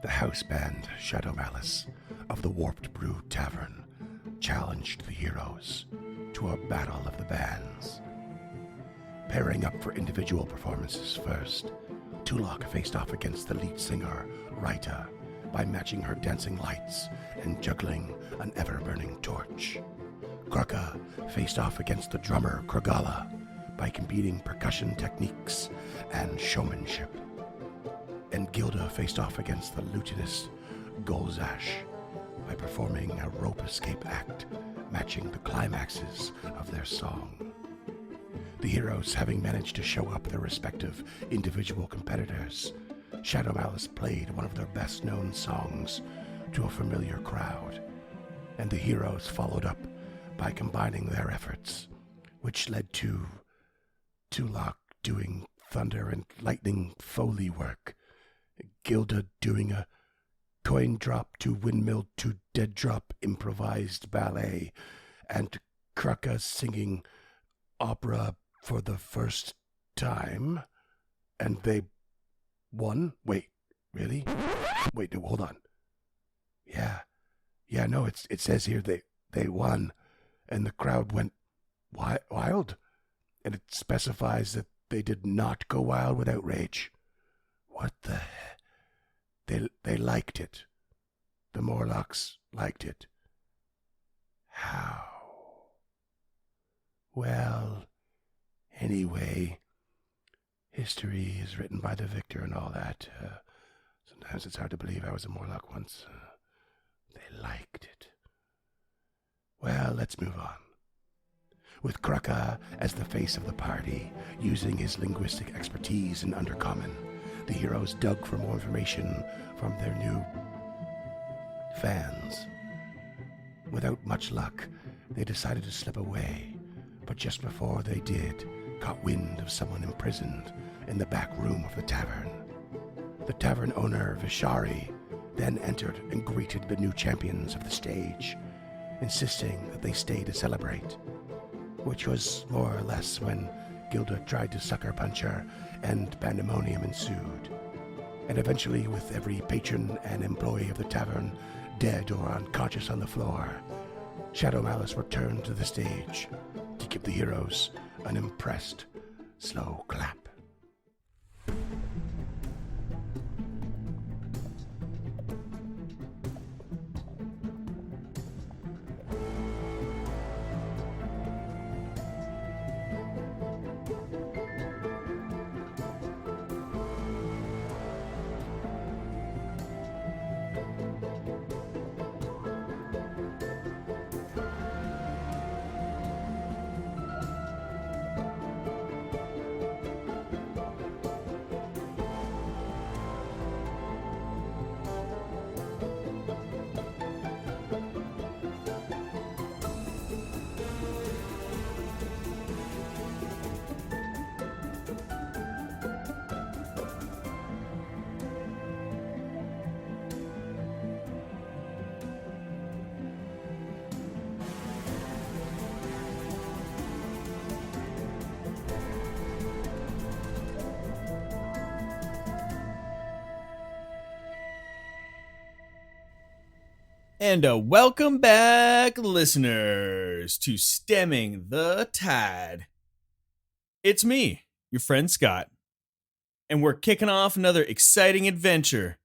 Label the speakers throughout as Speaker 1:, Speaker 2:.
Speaker 1: The house band Shadow Malice of the Warped Brew Tavern challenged the heroes to a battle of the bands. Pairing up for individual performances first, Tulok faced off against the lead singer, Raita, by matching her dancing lights and juggling an ever-burning torch. Kruka faced off against the drummer, Kragala, by competing percussion techniques and showmanship. And Gilda faced off against the lutenist, Golzash, by performing a rope escape act matching the climaxes of their song. The heroes having managed to show up their respective individual competitors, Shadow Malice played one of their best-known songs to a familiar crowd, and the heroes followed up by combining their efforts, which led to Tulok doing thunder and lightning Foley work, Gilda doing a coin drop to windmill to dead drop improvised ballet, and Kruka singing opera for the first time, and they won? Wait, really? Wait, no, hold on. Yeah, no, it says here they won, and the crowd went wild, and it specifies that they did not go wild with outrage. What the heck? They liked it. The Morlocks liked it. How? Well, anyway, history is written by the victor and all that. Sometimes it's hard to believe I was a Morlock once. They liked it. Well, let's move on. With Kruka as the face of the party, using his linguistic expertise in Undercommon, the heroes dug for more information from their new fans. Without much luck, they decided to slip away, but just before they did, caught wind of someone imprisoned in the back room of the tavern. The tavern owner, Vishari, then entered and greeted the new champions of the stage, insisting that they stay to celebrate, which was more or less when Gilda tried to sucker punch her and pandemonium ensued. And eventually, with every patron and employee of the tavern dead or unconscious on the floor, Shadow Malice returned to the stage to give the heroes an impressed, slow clap.
Speaker 2: And welcome back, listeners, to Stemming the Tide. It's me, your friend Scott, and we're kicking off another exciting adventure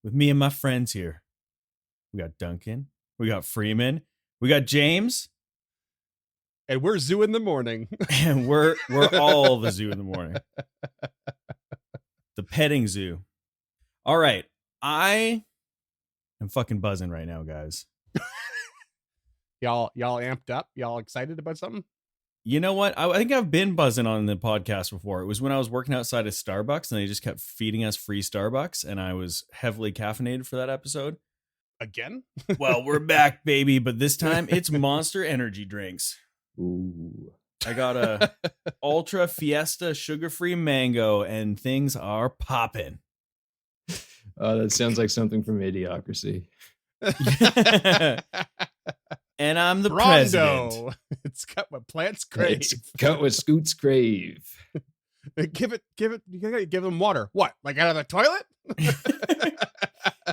Speaker 2: with me and my friends here. We got Duncan, we got Freeman, we got James,
Speaker 3: and we're Zoo in the Morning.
Speaker 2: and we're all the Zoo in the Morning. The petting zoo. All right, I'm fucking buzzing right now, guys.
Speaker 3: Y'all amped up? Y'all excited about something?
Speaker 2: You know what? I think I've been buzzing on the podcast before. It was when I was working outside of Starbucks and they just kept feeding us free Starbucks, and I was heavily caffeinated for that episode.
Speaker 3: Again?
Speaker 2: Well, we're back, baby, but this time it's Monster energy drinks.
Speaker 4: Ooh.
Speaker 2: I got a Ultra Fiesta sugar-free mango, and things are popping.
Speaker 4: Oh, that sounds like something from Idiocracy.
Speaker 2: And I'm the
Speaker 3: Rondo.
Speaker 2: president.
Speaker 3: It's got what plants crave.
Speaker 4: It's got what Scoots crave.
Speaker 3: Give it. You gotta give them water. What? Like out of the toilet?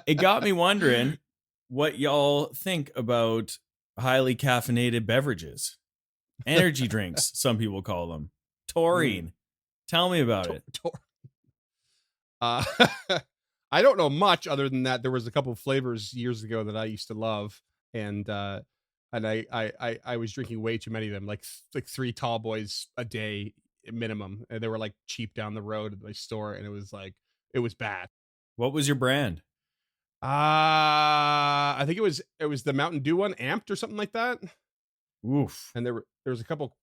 Speaker 2: It got me wondering what y'all think about highly caffeinated beverages. Energy drinks, some people call them. Taurine. Tell me about it.
Speaker 3: Uh, I don't know much other than that there was a couple of flavors years ago that I used to love, and I was drinking way too many of them, like 3 tall boys a day minimum, and they were like cheap down the road at my store, and it was bad.
Speaker 2: What was your brand?
Speaker 3: I think it was the Mountain Dew one, Amped or something like that.
Speaker 2: Oof.
Speaker 3: And there was a couple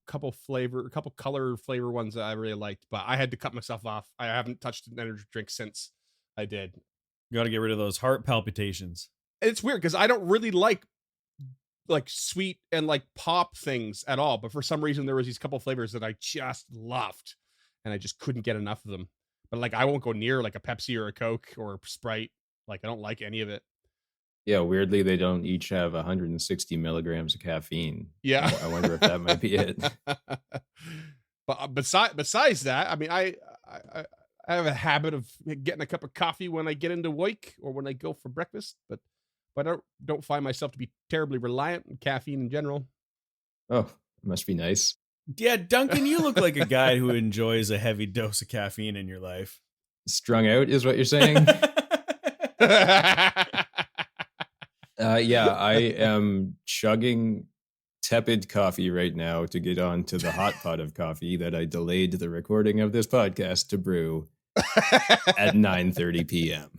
Speaker 3: color flavor ones that I really liked, but I had to cut myself off. I haven't touched an energy drink since I did.
Speaker 2: You got to get rid of those heart palpitations.
Speaker 3: It's weird because I don't really like sweet and like pop things at all, but for some reason there was these couple flavors that I just loved, and I just couldn't get enough of them. But like I won't go near like a Pepsi or a Coke or a Sprite. Like I don't like any of it.
Speaker 4: Yeah, weirdly, they don't each have 160 milligrams of caffeine.
Speaker 3: Yeah.
Speaker 4: I wonder if that might be it.
Speaker 3: But besides that, I mean, I have a habit of getting a cup of coffee when I get into work or when I go for breakfast, but I don't find myself to be terribly reliant on caffeine in general.
Speaker 4: Oh, it must be nice.
Speaker 2: Yeah, Duncan, you look like a guy who enjoys a heavy dose of caffeine in your life.
Speaker 4: Strung out is what you're saying? Yeah, I am chugging tepid coffee right now to get on to the hot pot of coffee that I delayed the recording of this podcast to brew at 9:30 p.m.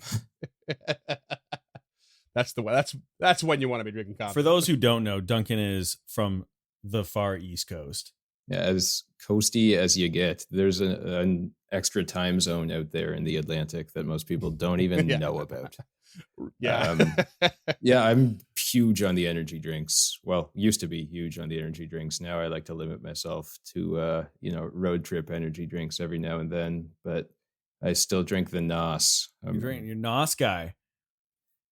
Speaker 3: That's the way. That's when you want to be drinking coffee.
Speaker 2: For those who don't know, Duncan is from the far East Coast.
Speaker 4: Yeah, as coasty as you get. There's an extra time zone out there in the Atlantic that most people don't even know about.
Speaker 3: Yeah.
Speaker 4: Yeah, I'm huge on the energy drinks. Well, used to be huge on the energy drinks. Now I like to limit myself to road trip energy drinks every now and then, but I still drink the NOS.
Speaker 2: You're NOS guy.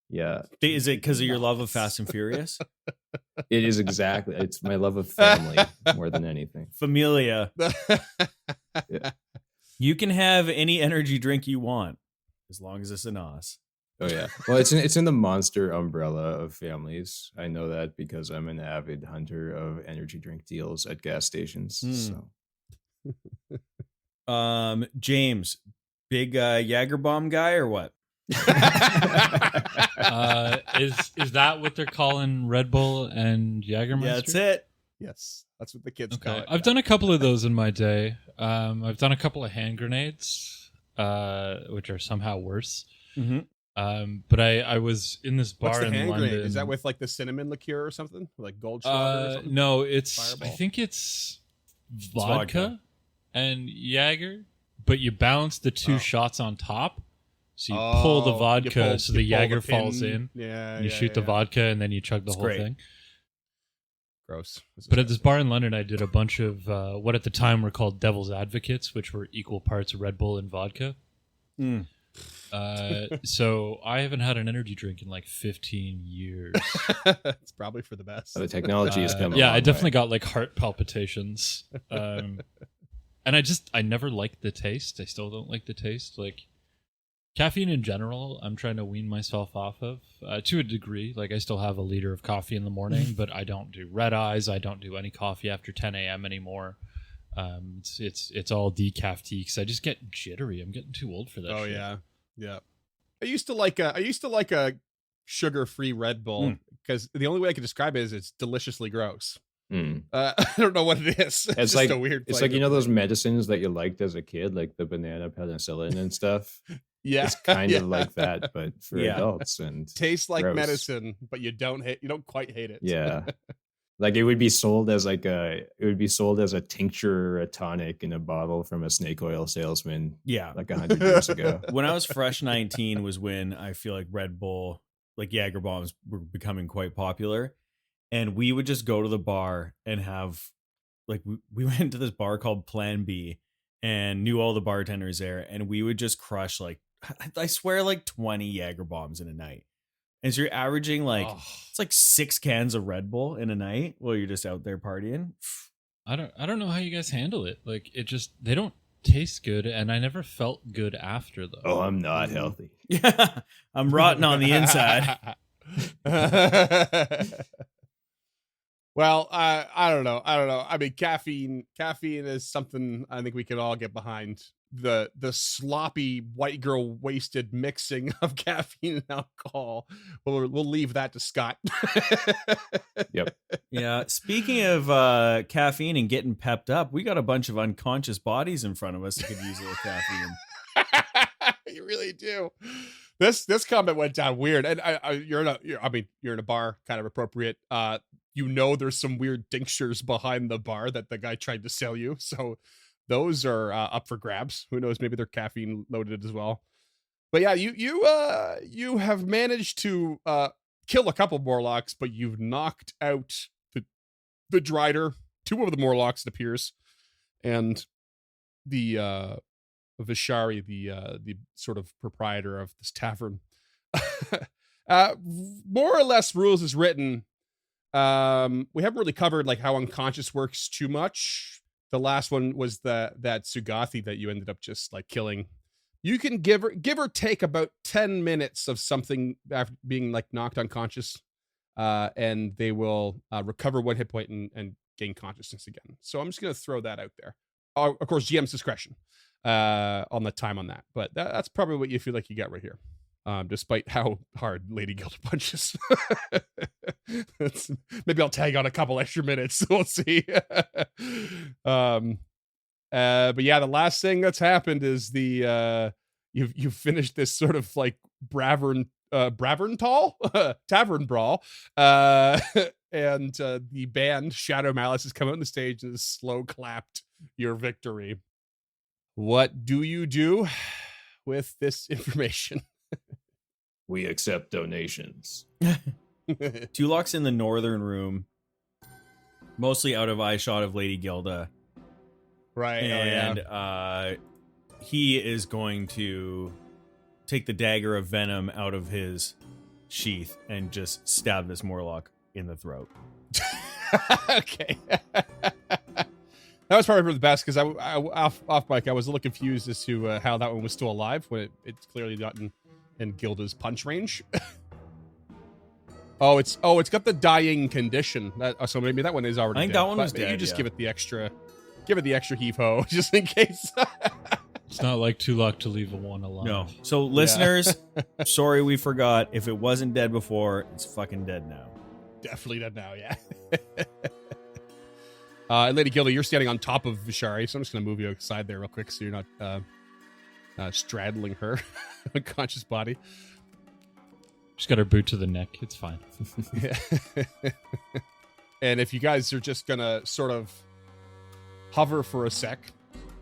Speaker 4: Yeah.
Speaker 2: Is it because of your love of Fast and Furious?
Speaker 4: It is exactly. It's my love of family more than anything.
Speaker 2: Familia.
Speaker 4: Yeah.
Speaker 2: You can have any energy drink you want as long as it's a NOS.
Speaker 4: Oh yeah. Well, it's in the monster umbrella of families. I know that because I'm an avid hunter of energy drink deals at gas stations. So.
Speaker 2: James, big Jagerbomb guy or what?
Speaker 5: Is that what they're calling Red Bull and Jägermeister?
Speaker 2: Yeah, that's it.
Speaker 3: Yes, that's what the kids call it.
Speaker 5: I've done a couple of those in my day. I've done a couple of hand grenades, which are somehow worse.
Speaker 2: Mm-hmm.
Speaker 5: But I was in this bar
Speaker 3: What's the
Speaker 5: in
Speaker 3: hand
Speaker 5: London.
Speaker 3: grenade? Is that with like the cinnamon liqueur or something, like Goldschlager or something?
Speaker 5: No, it's
Speaker 3: Fireball.
Speaker 5: I think it's vodka and Jaeger, but you balance the two shots on top. So you pull the vodka so the Jaeger falls in.
Speaker 3: Yeah,
Speaker 5: you shoot the vodka and then you chug the whole thing.
Speaker 3: Gross.
Speaker 5: But at this bar in London, I did a bunch of what at the time were called Devil's Advocates, which were equal parts Red Bull and vodka.
Speaker 2: Mm.
Speaker 5: So I haven't had an energy drink in like 15 years.
Speaker 3: It's probably for the best.
Speaker 4: The technology has come.
Speaker 5: Yeah, I definitely got like heart palpitations. And I never liked the taste. I still don't like the taste. Like caffeine in general, I'm trying to wean myself off of to a degree. Like I still have a liter of coffee in the morning, but I don't do red eyes. I don't do any coffee after 10 a.m. anymore. It's all decaf tea because I just get jittery. I'm getting too old for that.
Speaker 3: Oh
Speaker 5: shit.
Speaker 3: yeah. I used to like a sugar-free Red Bull because the only way I could describe it is it's deliciously gross. I don't know what it is. It's just
Speaker 4: like
Speaker 3: a weird.
Speaker 4: It's like those medicines that you liked as a kid, like the banana penicillin and stuff.
Speaker 3: Yeah,
Speaker 4: it's kind of like that, but for adults and
Speaker 3: tastes like
Speaker 4: gross.
Speaker 3: medicine, but you don't quite hate it.
Speaker 4: Yeah. Like it would be sold as a tincture or a tonic in a bottle from a snake oil salesman.
Speaker 2: Yeah.
Speaker 4: Like 100 years ago.
Speaker 2: When I was fresh 19 was when I feel like Red Bull, like Jager bombs were becoming quite popular. And we would just go to the bar and have like, we went to this bar called Plan B and knew all the bartenders there. And we would just crush like, I swear like 20 Jager bombs in a night. And so you're averaging like it's like 6 cans of Red Bull in a night while you're just out there partying.
Speaker 5: I don't know how you guys handle it. Like it just they don't taste good, and I never felt good after though.
Speaker 4: Oh, I'm not healthy.
Speaker 2: Yeah, I'm rotten on the inside.
Speaker 3: Well, I don't know. I mean, caffeine is something I think we can all get behind. The sloppy white girl wasted mixing of caffeine and alcohol. We'll leave that to Scott.
Speaker 4: Yep.
Speaker 2: Yeah. Speaking of caffeine and getting pepped up, we got a bunch of unconscious bodies in front of us that could use a little caffeine.
Speaker 3: You really do. This comment went down weird, and you're in a bar, kind of appropriate. There's some weird tinctures behind the bar that the guy tried to sell you, so those are up for grabs. Who knows? Maybe they're caffeine loaded as well. But yeah, you have managed to kill a couple Morlocks, but you've knocked out the Drider, 2 of the Morlocks, it appears, and the Vishari, the sort of proprietor of this tavern. More or less, rules is written. We haven't really covered like how unconscious works too much. The last one was that Sugathi that you ended up just like killing. You can give or take about 10 minutes of something after being like knocked unconscious, and they will recover 1 hit point and gain consciousness again. So I'm just gonna throw that out there. Of course, GM's discretion on the time on that, but that's probably what you feel like you got right here. Despite how hard Lady Gilda punches. Maybe I'll tag on a couple extra minutes. We'll see. But yeah, the last thing that's happened is you've finished this sort of like tavern brawl, and the band Shadow Malice has come out on the stage and has slow clapped your victory. What do you do with this information?
Speaker 4: We accept donations.
Speaker 2: Tulok's in the northern room, mostly out of eye shot of Lady Gilda.
Speaker 3: Right.
Speaker 2: And he is going to take the dagger of venom out of his sheath and just stab this Morlock in the throat.
Speaker 3: Okay. That was probably for the best, because I off mic I was a little confused as to how that one was still alive when it's clearly gotten in Gilda's punch range. It's got the dying condition. So maybe that one is already.
Speaker 2: I think
Speaker 3: dead,
Speaker 2: that one was dead.
Speaker 3: You just
Speaker 2: yeah.
Speaker 3: give it the extra heave ho just in case.
Speaker 5: It's not like Tulok to leave a one alive.
Speaker 2: No. So listeners, sorry we forgot. If it wasn't dead before, it's fucking dead now.
Speaker 3: Definitely dead now. Yeah. Lady Gilda, you're standing on top of Vishari, so I'm just going to move you aside there real quick so you're not straddling her unconscious body.
Speaker 5: She's got her boot to the neck. It's fine.
Speaker 3: And if you guys are just going to sort of hover for a sec,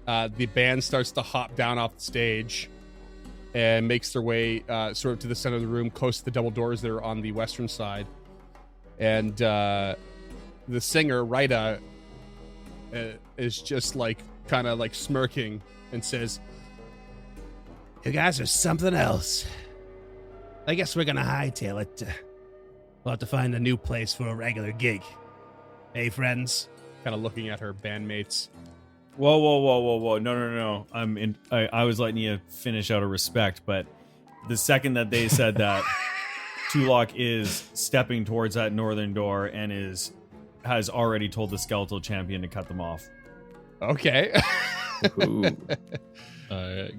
Speaker 3: the band starts to hop down off the stage and makes their way sort of to the center of the room, close to the double doors that are on the western side. And the singer, Rita, is just like kind of like smirking and says, "You guys are something else. I guess we're gonna hightail it. We'll have to find a new place for a regular gig. Hey, friends?" Kind of looking at her bandmates.
Speaker 2: Whoa. No. I was letting you finish out of respect, but the second that they said that, Tulok is stepping towards that northern door and has already told the skeletal champion to cut them off.
Speaker 3: Okay.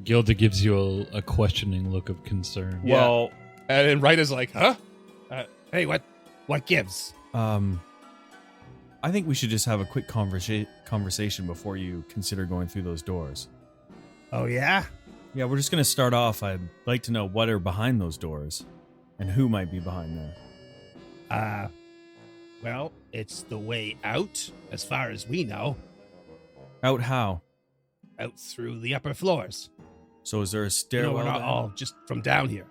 Speaker 5: Gilda gives you a questioning look of concern.
Speaker 3: Yeah.
Speaker 2: Well,
Speaker 3: and then Rita's like, "Huh? Hey, what gives?"
Speaker 2: I think we should just have a quick conversation before you consider going through those doors.
Speaker 3: Oh, yeah?
Speaker 2: Yeah, we're just going to start off. I'd like to know what are behind those doors and who might be behind there.
Speaker 3: Well, it's the way out, as far as we know.
Speaker 2: Out how?
Speaker 3: Out through the upper floors.
Speaker 2: So is there a
Speaker 3: You know,
Speaker 2: stairwell?
Speaker 3: we're not
Speaker 2: down?
Speaker 3: all just from down here.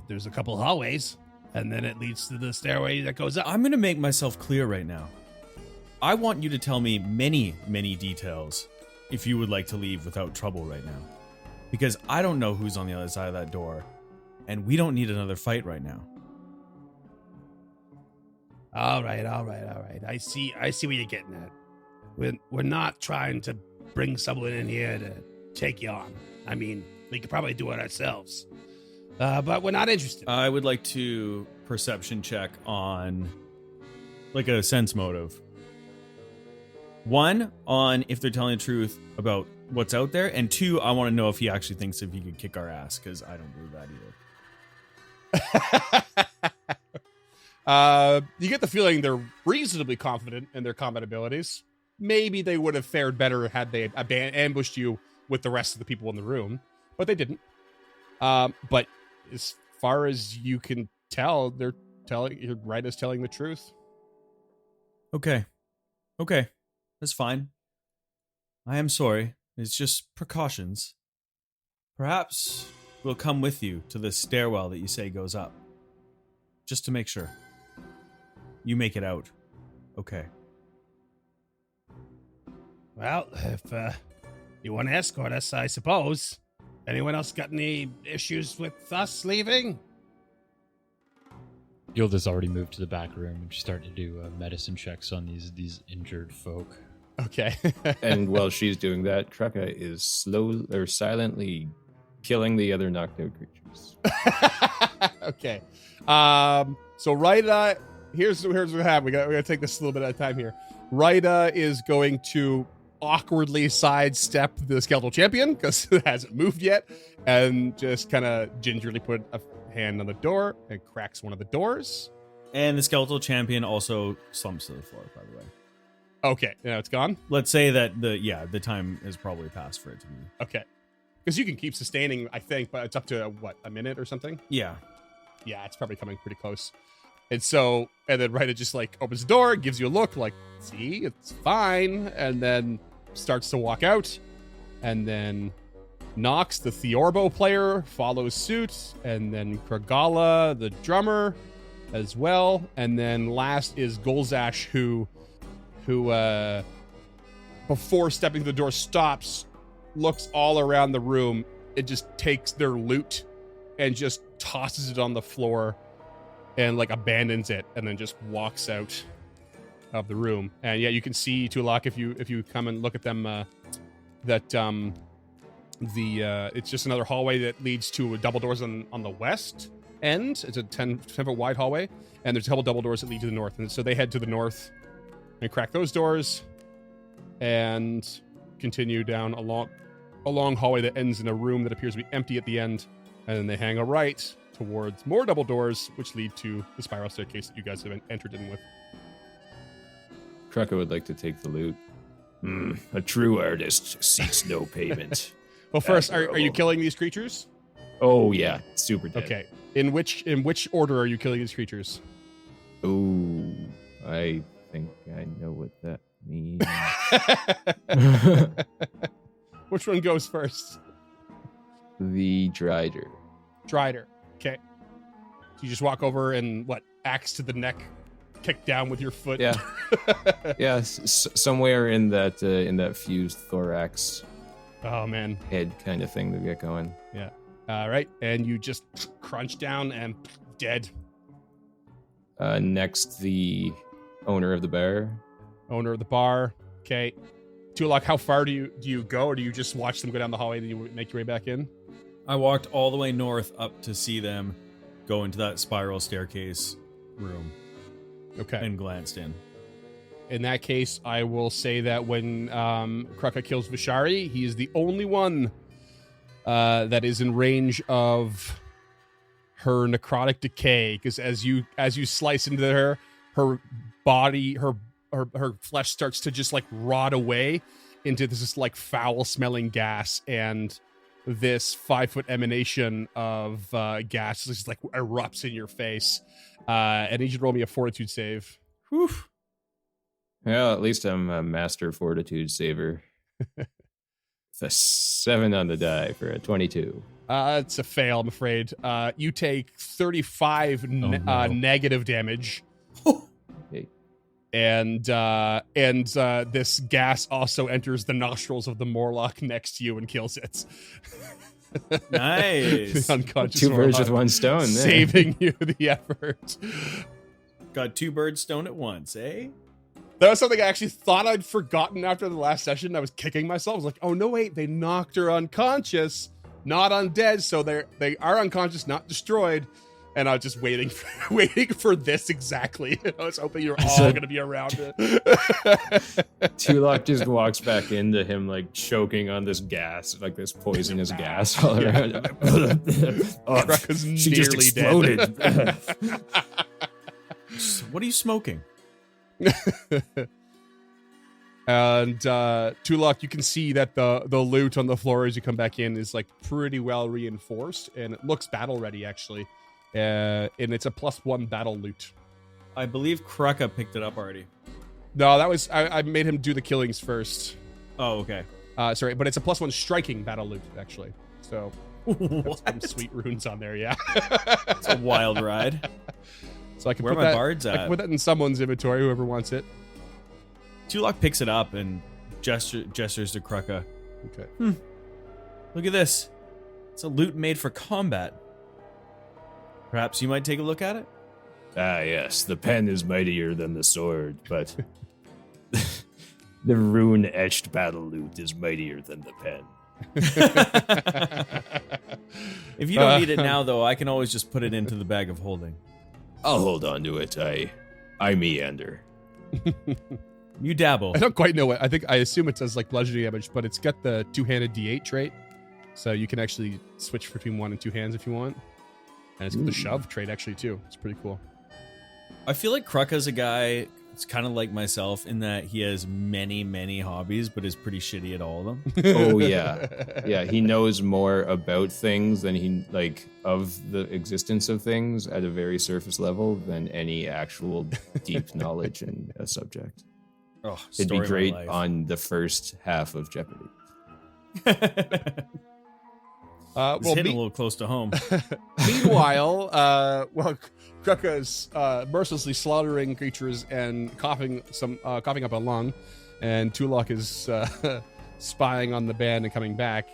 Speaker 3: There's a couple hallways, and then it leads to the stairway that goes up.
Speaker 2: I'm going to make myself clear right now. I want you to tell me many, many details if you would like to leave without trouble right now. Because I don't know who's on the other side of that door, and we don't need another fight right now.
Speaker 3: All right. I see what you're getting at. We're not trying to
Speaker 6: bring someone in here to take you on. I mean, we could probably do it ourselves. But we're not interested.
Speaker 2: I would like to perception check on like a sense motive. 1, on if they're telling the truth about what's out there, and 2, I want to know if he actually thinks if he could kick our ass, because I don't believe that either.
Speaker 3: You get the feeling they're reasonably confident in their combat abilities. Maybe they would have fared better had they ambushed you with the rest of the people in the room, but they didn't. But as far as you can tell, Right is telling the truth.
Speaker 2: Okay, that's fine. I am sorry. It's just precautions. Perhaps we'll come with you to the stairwell that you say goes up, just to make sure you make it out. Okay.
Speaker 6: Well, if you want to escort us, I suppose. Anyone else got any issues with us leaving?
Speaker 5: Gilda's already moved to the back room and she's starting to do medicine checks on these injured folk.
Speaker 3: Okay.
Speaker 4: And while she's doing that, Kraka is silently killing the other knocked out creatures.
Speaker 3: Okay. So Raida, here's what happened. We gotta take this a little bit at a time here. Raida is going to awkwardly sidestep the skeletal champion because it hasn't moved yet, and just kind of gingerly put a hand on the door and cracks one of the doors.
Speaker 2: And the skeletal champion also slumps to the floor, by the way.
Speaker 3: Okay, now it's gone.
Speaker 2: Let's say that the time has probably passed for it to be.
Speaker 3: Okay, because you can keep sustaining, I think, but it's up to a minute or something.
Speaker 2: Yeah.
Speaker 3: Yeah, it's probably coming pretty close. And then Raida just like opens the door, gives you a look, like, see, it's fine, and then starts to walk out. And then Nox, the Theorbo player, follows suit, and then Kragala, the drummer, as well. And then last is Golzash, who before stepping through the door stops, looks all around the room, and just takes their loot and just tosses it on the floor and like abandons it, and then just walks out of the room. And yeah, you can see Tulak if you come and look at them that it's just another hallway that leads to double doors on the west end. It's a 10-foot wide hallway, and there's a couple double doors that lead to the north. And so they head to the north and crack those doors and continue down a long hallway that ends in a room that appears to be empty at the end. And then they hang a right towards more double doors, which lead to the spiral staircase that you guys have entered in with.
Speaker 4: Kraka would like to take the loot. A true artist seeks no payment.
Speaker 3: Well, first, are you killing these creatures?
Speaker 4: Oh yeah, super dead.
Speaker 3: Okay. In which order are you killing these creatures?
Speaker 4: Oh, I think I know what that means.
Speaker 3: Which one goes first?
Speaker 4: The Drider.
Speaker 3: Drider. Okay. So you just walk over and axe to the neck, kick down with your foot.
Speaker 4: Yeah. Yeah, somewhere in that fused thorax.
Speaker 3: Oh man.
Speaker 4: Head kind of thing to get going.
Speaker 3: Yeah. All right, and you just crunch down and dead.
Speaker 4: Next, the owner of the bar.
Speaker 3: Owner of the bar. Okay. Tulak, how far do you go, or do you just watch them go down the hallway and you make your way back in?
Speaker 2: I walked all the way north up to see them go into that spiral staircase room.
Speaker 3: Okay.
Speaker 2: And glanced in.
Speaker 3: In that case, I will say that when Kraka kills Vishari, he is the only one that is in range of her necrotic decay. Because as you slice into her body, her flesh starts to just like rot away into this like foul smelling gas, and this 5-foot emanation of gas just like erupts in your face. And you should roll me a fortitude save.
Speaker 2: Whew.
Speaker 4: Well, at least I'm a master fortitude saver. It's a 7 on the die for a 22.
Speaker 3: It's a fail, I'm afraid. You take 35 negative damage.
Speaker 4: Okay.
Speaker 3: And this gas also enters the nostrils of the Morlock next to you and kills it.
Speaker 2: Nice.
Speaker 3: The unconscious
Speaker 4: 2 birds
Speaker 3: Morlock,
Speaker 4: with 1 stone. There.
Speaker 3: saving you the effort.
Speaker 2: Got 2 birds stoned at once, eh?
Speaker 3: That was something I actually thought I'd forgotten after the last session. I was kicking myself. I was like, oh no, wait, they knocked her unconscious, not undead. So they are unconscious, not destroyed. And I was just waiting for this exactly. I was hoping you're all going to be around it.
Speaker 4: Tulok just walks back into him, like choking on this gas, like this poisonous gas all around. She just exploded.
Speaker 2: What are you smoking?
Speaker 3: And Tulok, you can see that the loot on the floor as you come back in is like pretty well reinforced, and it looks battle ready actually. And it's a +1 battle loot.
Speaker 2: I believe Krucka picked it up already.
Speaker 3: No, that was I made him do the killings first.
Speaker 2: Oh, okay.
Speaker 3: Sorry, but it's a +1 striking battle loot actually. So
Speaker 2: What?
Speaker 3: some sweet runes on there, yeah.
Speaker 2: It's a wild ride.
Speaker 3: So I can
Speaker 2: Where
Speaker 3: put
Speaker 2: are my
Speaker 3: that,
Speaker 2: bards
Speaker 3: I
Speaker 2: at?
Speaker 3: can put that in someone's inventory, whoever wants it.
Speaker 2: Tulok picks it up and gestures to Krucka.
Speaker 3: Okay.
Speaker 2: Look at this. It's a loot made for combat. Perhaps you might take a look at it?
Speaker 4: Ah, yes, the pen is mightier than the sword, but the rune-etched battle loot is mightier than the pen.
Speaker 2: If you don't need it now, though, I can always just put it into the bag of holding.
Speaker 4: I'll hold on to it. I meander.
Speaker 2: You dabble.
Speaker 3: I don't quite know what. I assume it says like bludgeoning damage, but it's got the two-handed D8 trait, so you can actually switch between 1 and 2 hands if you want. And it's got the shove trait actually too. It's pretty cool.
Speaker 2: I feel like Krucka's a guy. It's kind of like myself in that he has many, many hobbies, but is pretty shitty at all of them.
Speaker 4: Oh yeah, he knows more about things than he of the existence of things at a very surface level than any actual deep knowledge in a subject.
Speaker 2: Oh,
Speaker 4: It'd be
Speaker 2: story of my
Speaker 4: great
Speaker 2: life.
Speaker 4: on the first half of Jeopardy.
Speaker 2: It's hitting a little close to home.
Speaker 3: Meanwhile, Krucka's mercilessly slaughtering creatures and coughing up a lung, and Tulok is spying on the band and coming back.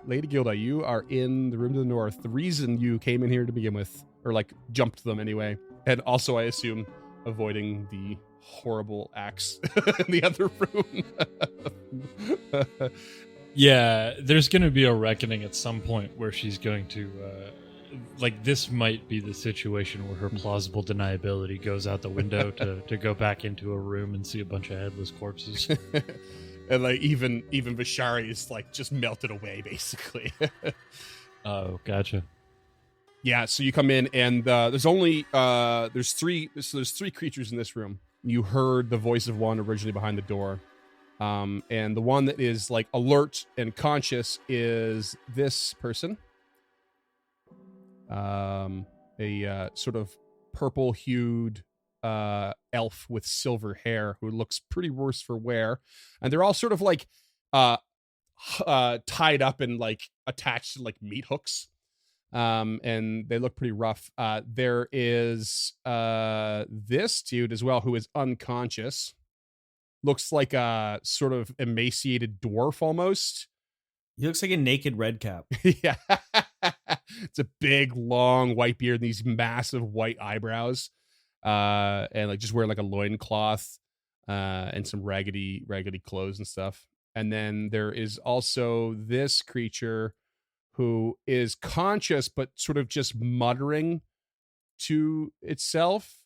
Speaker 3: Lady Gilda, you are in the room to the north. The reason you came in here to begin with, or jumped them anyway, and also I assume avoiding the horrible axe in the other room.
Speaker 5: Yeah, there's going to be a reckoning at some point where she's going to, this might be the situation where her plausible deniability goes out the window to go back into a room and see a bunch of headless corpses.
Speaker 3: And even Vishari is just melted away basically.
Speaker 5: Oh, gotcha.
Speaker 3: Yeah, so you come in and there's only there's three creatures in this room. You heard the voice of one originally behind the door. And the one that is alert and conscious is this person. A sort of purple hued elf with silver hair who looks pretty worse for wear. And they're all sort of tied up and attached to meat hooks. And they look pretty rough. There is this dude as well who is unconscious. Looks like a sort of emaciated dwarf almost.
Speaker 2: He looks like a naked red cap.
Speaker 3: Yeah. It's a big, long white beard and these massive white eyebrows. And just wearing a loincloth and some raggedy clothes and stuff. And then there is also this creature who is conscious but sort of just muttering to itself.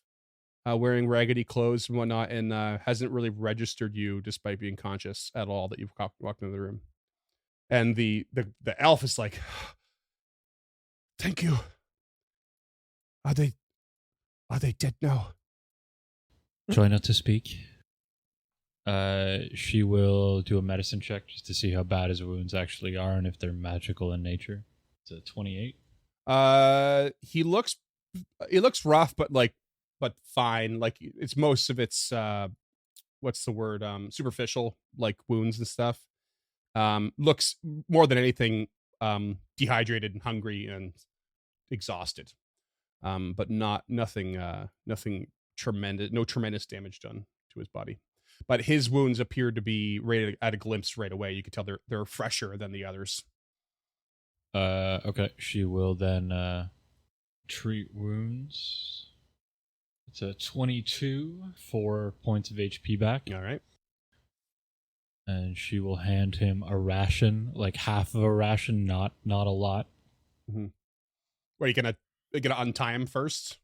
Speaker 3: Wearing raggedy clothes and whatnot, and hasn't really registered you despite being conscious at all that you've walked into the room. And the elf is like, "Thank you. Are they dead now?"
Speaker 5: Try not to speak. She will do a medicine check just to see how bad his wounds actually are and if they're magical in nature. It's a 28.
Speaker 3: He looks rough, but fine. It's most of its what's the word? Superficial, wounds and stuff. Looks more than anything dehydrated and hungry and exhausted. But nothing tremendous. No tremendous damage done to his body. But his wounds appear to be right at a glimpse right away. You can tell they're fresher than the others.
Speaker 5: Okay. She will then treat wounds. It's a 22, 4 points of HP back.
Speaker 3: All right.
Speaker 5: And she will hand him a ration, like half of a ration, not a lot.
Speaker 3: Are you gonna untie him first?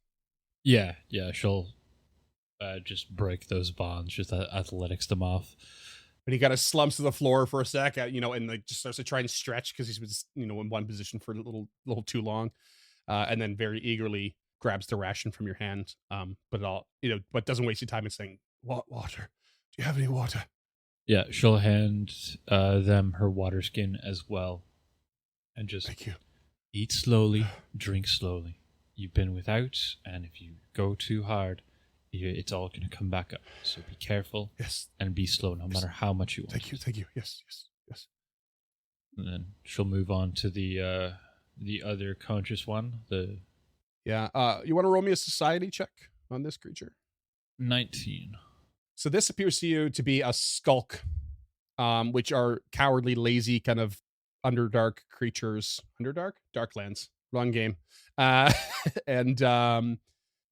Speaker 5: Yeah, she'll just break those bonds, just athletics them off.
Speaker 3: And he kind of slumps to the floor for a sec, and like just starts to try and stretch because he's been, in one position for a little too long, and then very eagerly grabs the ration from your hand. But doesn't waste your time in saying, "Water? Do you have any water?"
Speaker 5: Yeah, she'll hand them her water skin as well, and just
Speaker 3: Thank you.
Speaker 5: eat slowly, drink slowly. You've been without, and if you go too hard, it's all going to come back up. So be careful.
Speaker 3: Yes.
Speaker 5: And be slow, no matter how much you want.
Speaker 3: Thank you. Yes.
Speaker 5: And then she'll move on to the other conscious one. You
Speaker 3: want to roll me a society check on this creature?
Speaker 5: 19.
Speaker 3: So this appears to you to be a skulk, which are cowardly, lazy, kind of underdark creatures. Darklands. Wrong game. And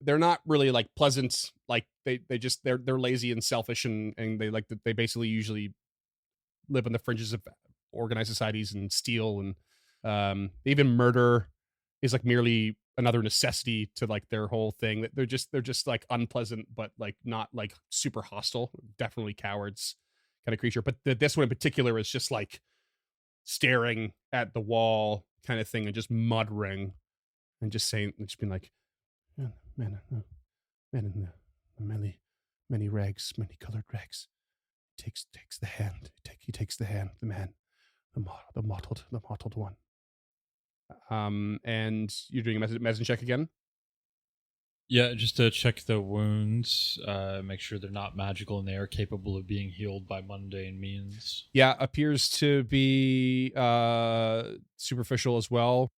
Speaker 3: they're not really like pleasant. Like they're lazy and selfish, and they basically usually live on the fringes of organized societies and steal, and even murder is like merely another necessity to like their whole thing. They're just like unpleasant, but like not like super hostile. Definitely cowards kind of creature. But this one in particular is just like staring at the wall kind of thing and just muttering and just being like, men in the many rags, many colored rags. Takes the hand. He takes the hand. The man, the mottled one. And you're doing a medicine check again?
Speaker 5: Yeah, just to check the wounds, make sure they're not magical and they are capable of being healed by mundane means.
Speaker 3: Yeah, appears to be superficial as well.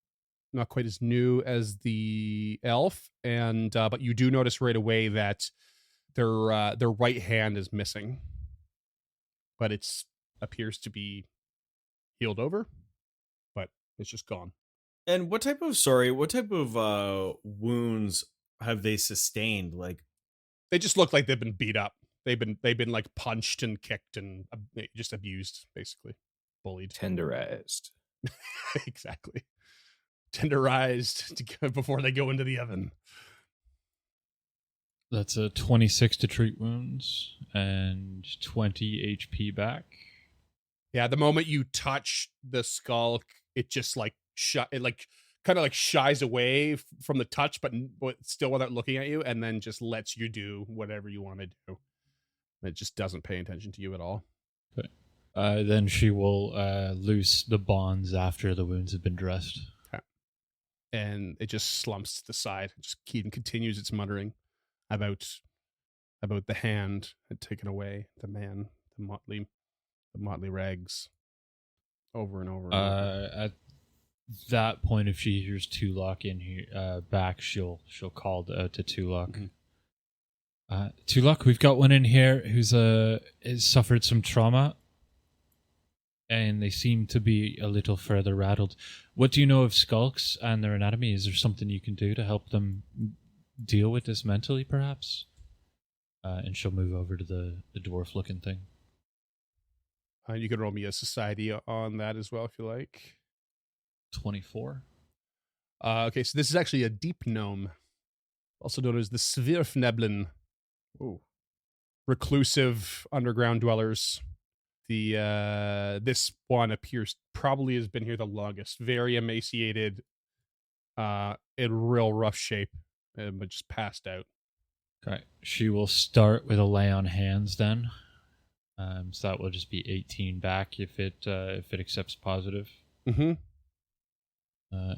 Speaker 3: Not quite as new as the elf, and but you do notice right away that their right hand is missing, but it's appears to be healed over, but it's just gone.
Speaker 2: And what type of wounds have they sustained? Like,
Speaker 3: they just look like they've been beat up. They've been like punched and kicked and just abused, basically, bullied,
Speaker 4: Tenderized.
Speaker 3: exactly. Tenderized before they go into the oven.
Speaker 5: That's a 26 to treat wounds and 20 HP back.
Speaker 3: Yeah, the moment you touch the skull, it just like kind of like shies away from the touch, but still without looking at you, and then just lets you do whatever you want to do. It just doesn't pay attention to you at all.
Speaker 5: Okay. Then she will loose the bonds after the wounds have been dressed.
Speaker 3: Okay. And it just slumps to the side. It just continues its muttering about the hand had taken away the man, the motley rags, over and over.
Speaker 5: At that point, if she hears Tulok in here back, she'll call to Tulok. Mm-hmm. Tulok, we've got one in here who's has suffered some trauma, and they seem to be a little further rattled. What do you know of skulks and their anatomy? Is there something you can do to help them deal with this mentally, perhaps? And she'll move over to the dwarf-looking thing.
Speaker 3: You can roll me a society on that as well, if you like.
Speaker 5: 24.
Speaker 3: Okay, so this is actually a deep gnome, also known as the Svirfneblin. Ooh. Reclusive underground dwellers. This one appears probably has been here the longest. Very emaciated, in real rough shape, but just passed out.
Speaker 5: Okay, she will start with a lay on hands then. So that will just be 18 back if it accepts positive.
Speaker 3: Mm-hmm.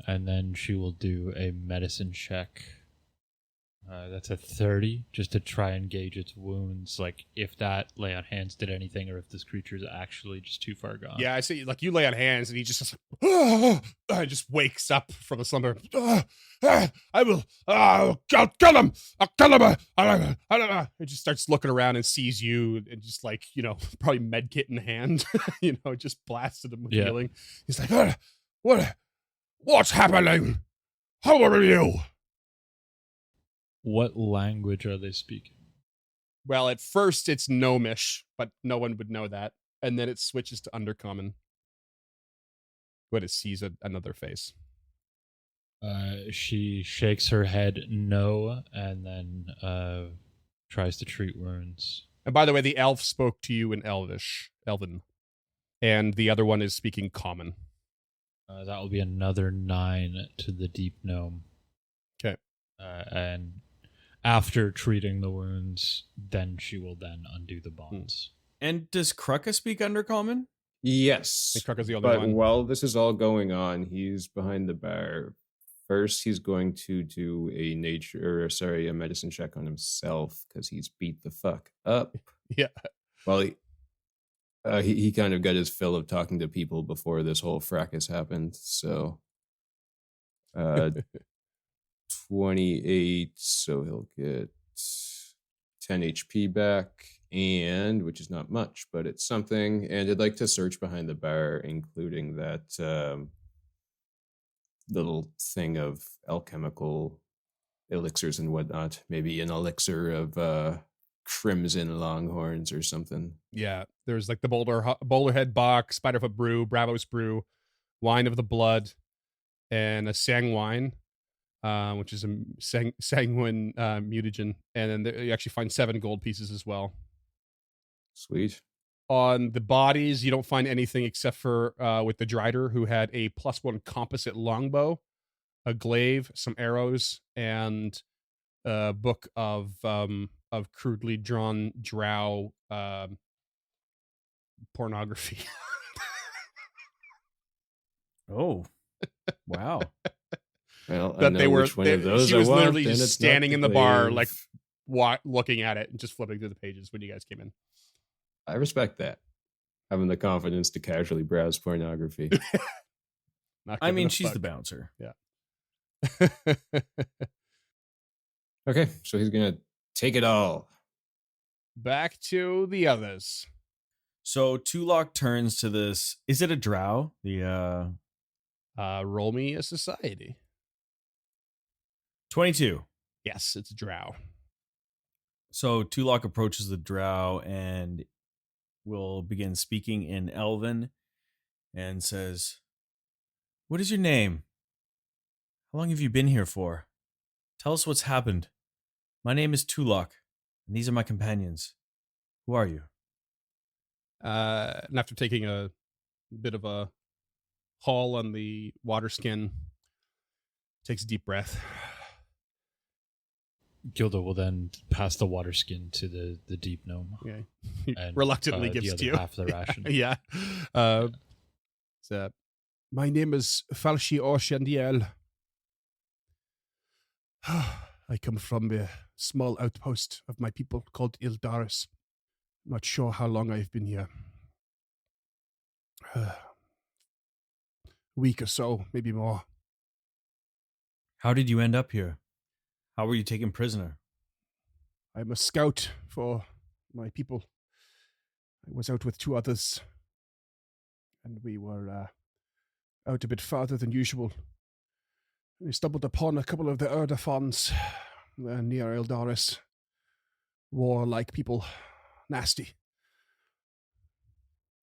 Speaker 5: And then she will do a medicine check. That's a 30, just to try and gauge its wounds, like if that lay on hands did anything, or if this creature is actually just too far gone.
Speaker 3: Yeah, I see. Like you lay on hands, and he just just wakes up from a slumber. I will. I'll kill him. I'll kill him. He just starts looking around and sees you, and just like probably med kit in hand, just blasted him with healing. He's like, what's happening? How are you?
Speaker 5: What language are they speaking?
Speaker 3: Well, at first it's Gnomish, but no one would know that. And then it switches to Undercommon when it sees another face.
Speaker 5: She shakes her head no, and then tries to treat wounds.
Speaker 3: And by the way, the elf spoke to you in Elven. And the other one is speaking Common.
Speaker 5: That will be another 9 to the deep gnome.
Speaker 3: Okay.
Speaker 5: And after treating the wounds, then she will then undo the bonds.
Speaker 2: And does Krucka speak Undercommon?
Speaker 4: Yes.
Speaker 3: I think Krucka's the only
Speaker 4: But
Speaker 3: one.
Speaker 4: while this is all going on, he's behind the bar. First, he's going to do a medicine check on himself because he's beat the fuck up.
Speaker 3: Yeah.
Speaker 4: Well, he kind of got his fill of talking to people before this whole fracas happened. So, 28, so he'll get 10 HP back, and which is not much, but it's something. And I'd like to search behind the bar, including that little thing of alchemical elixirs and whatnot. Maybe an elixir of crimson longhorns or something.
Speaker 3: Yeah, there's like the Boulderhead Bach, Spiderfoot Brew, Bravos Brew, Wine of the Blood, and a Sang Wine, which is a sanguine mutagen. And then you actually find 7 gold pieces as well.
Speaker 4: Sweet.
Speaker 3: On the bodies, you don't find anything except for with the Drider, who had a +1 composite longbow, a glaive, some arrows, and a book of crudely drawn drow pornography.
Speaker 2: Oh, wow.
Speaker 4: Well, I
Speaker 3: That
Speaker 4: know
Speaker 3: they were.
Speaker 4: which one of those
Speaker 3: She
Speaker 4: I
Speaker 3: was
Speaker 4: want,
Speaker 3: literally
Speaker 4: and
Speaker 3: just
Speaker 4: it's not
Speaker 3: standing
Speaker 4: the
Speaker 3: in the bar,
Speaker 4: glaive.
Speaker 3: like looking at it and just flipping through the pages when you guys came in.
Speaker 4: I respect that. Having the confidence to casually browse pornography.
Speaker 3: Not
Speaker 2: I
Speaker 3: giving
Speaker 2: mean,
Speaker 3: a
Speaker 2: she's
Speaker 3: fuck.
Speaker 2: the bouncer.
Speaker 4: Okay, so he's gonna take it all.
Speaker 3: Back to the others.
Speaker 2: So Tulok turns to this. Is it a drow? The
Speaker 3: Roll me a society.
Speaker 2: 22.
Speaker 3: Yes, it's drow.
Speaker 2: So Tulok approaches the drow and will begin speaking in Elven and says, "What is your name? How long have you been here for? Tell us what's happened. My name is Tulok, and these are my companions. Who are you?"
Speaker 3: And after taking a bit of a haul on the water skin, takes a deep breath.
Speaker 5: Gilda will then pass the water skin to the deep gnome.
Speaker 3: Okay.
Speaker 5: And,
Speaker 3: Reluctantly
Speaker 5: the
Speaker 3: gives
Speaker 5: other
Speaker 3: to you
Speaker 5: half of the ration.
Speaker 3: Yeah. So, my name is Falshi Orshendiel. I come from a small outpost of my people called Ildaris. Not sure how long I've been here. A week or so, maybe more.
Speaker 2: How did you end up here? How were you taken prisoner?
Speaker 3: I'm a scout for my people. I was out with 2 others, and we were out a bit farther than usual. We stumbled upon a couple of the Erdafons near Eldaris. Warlike people. Nasty.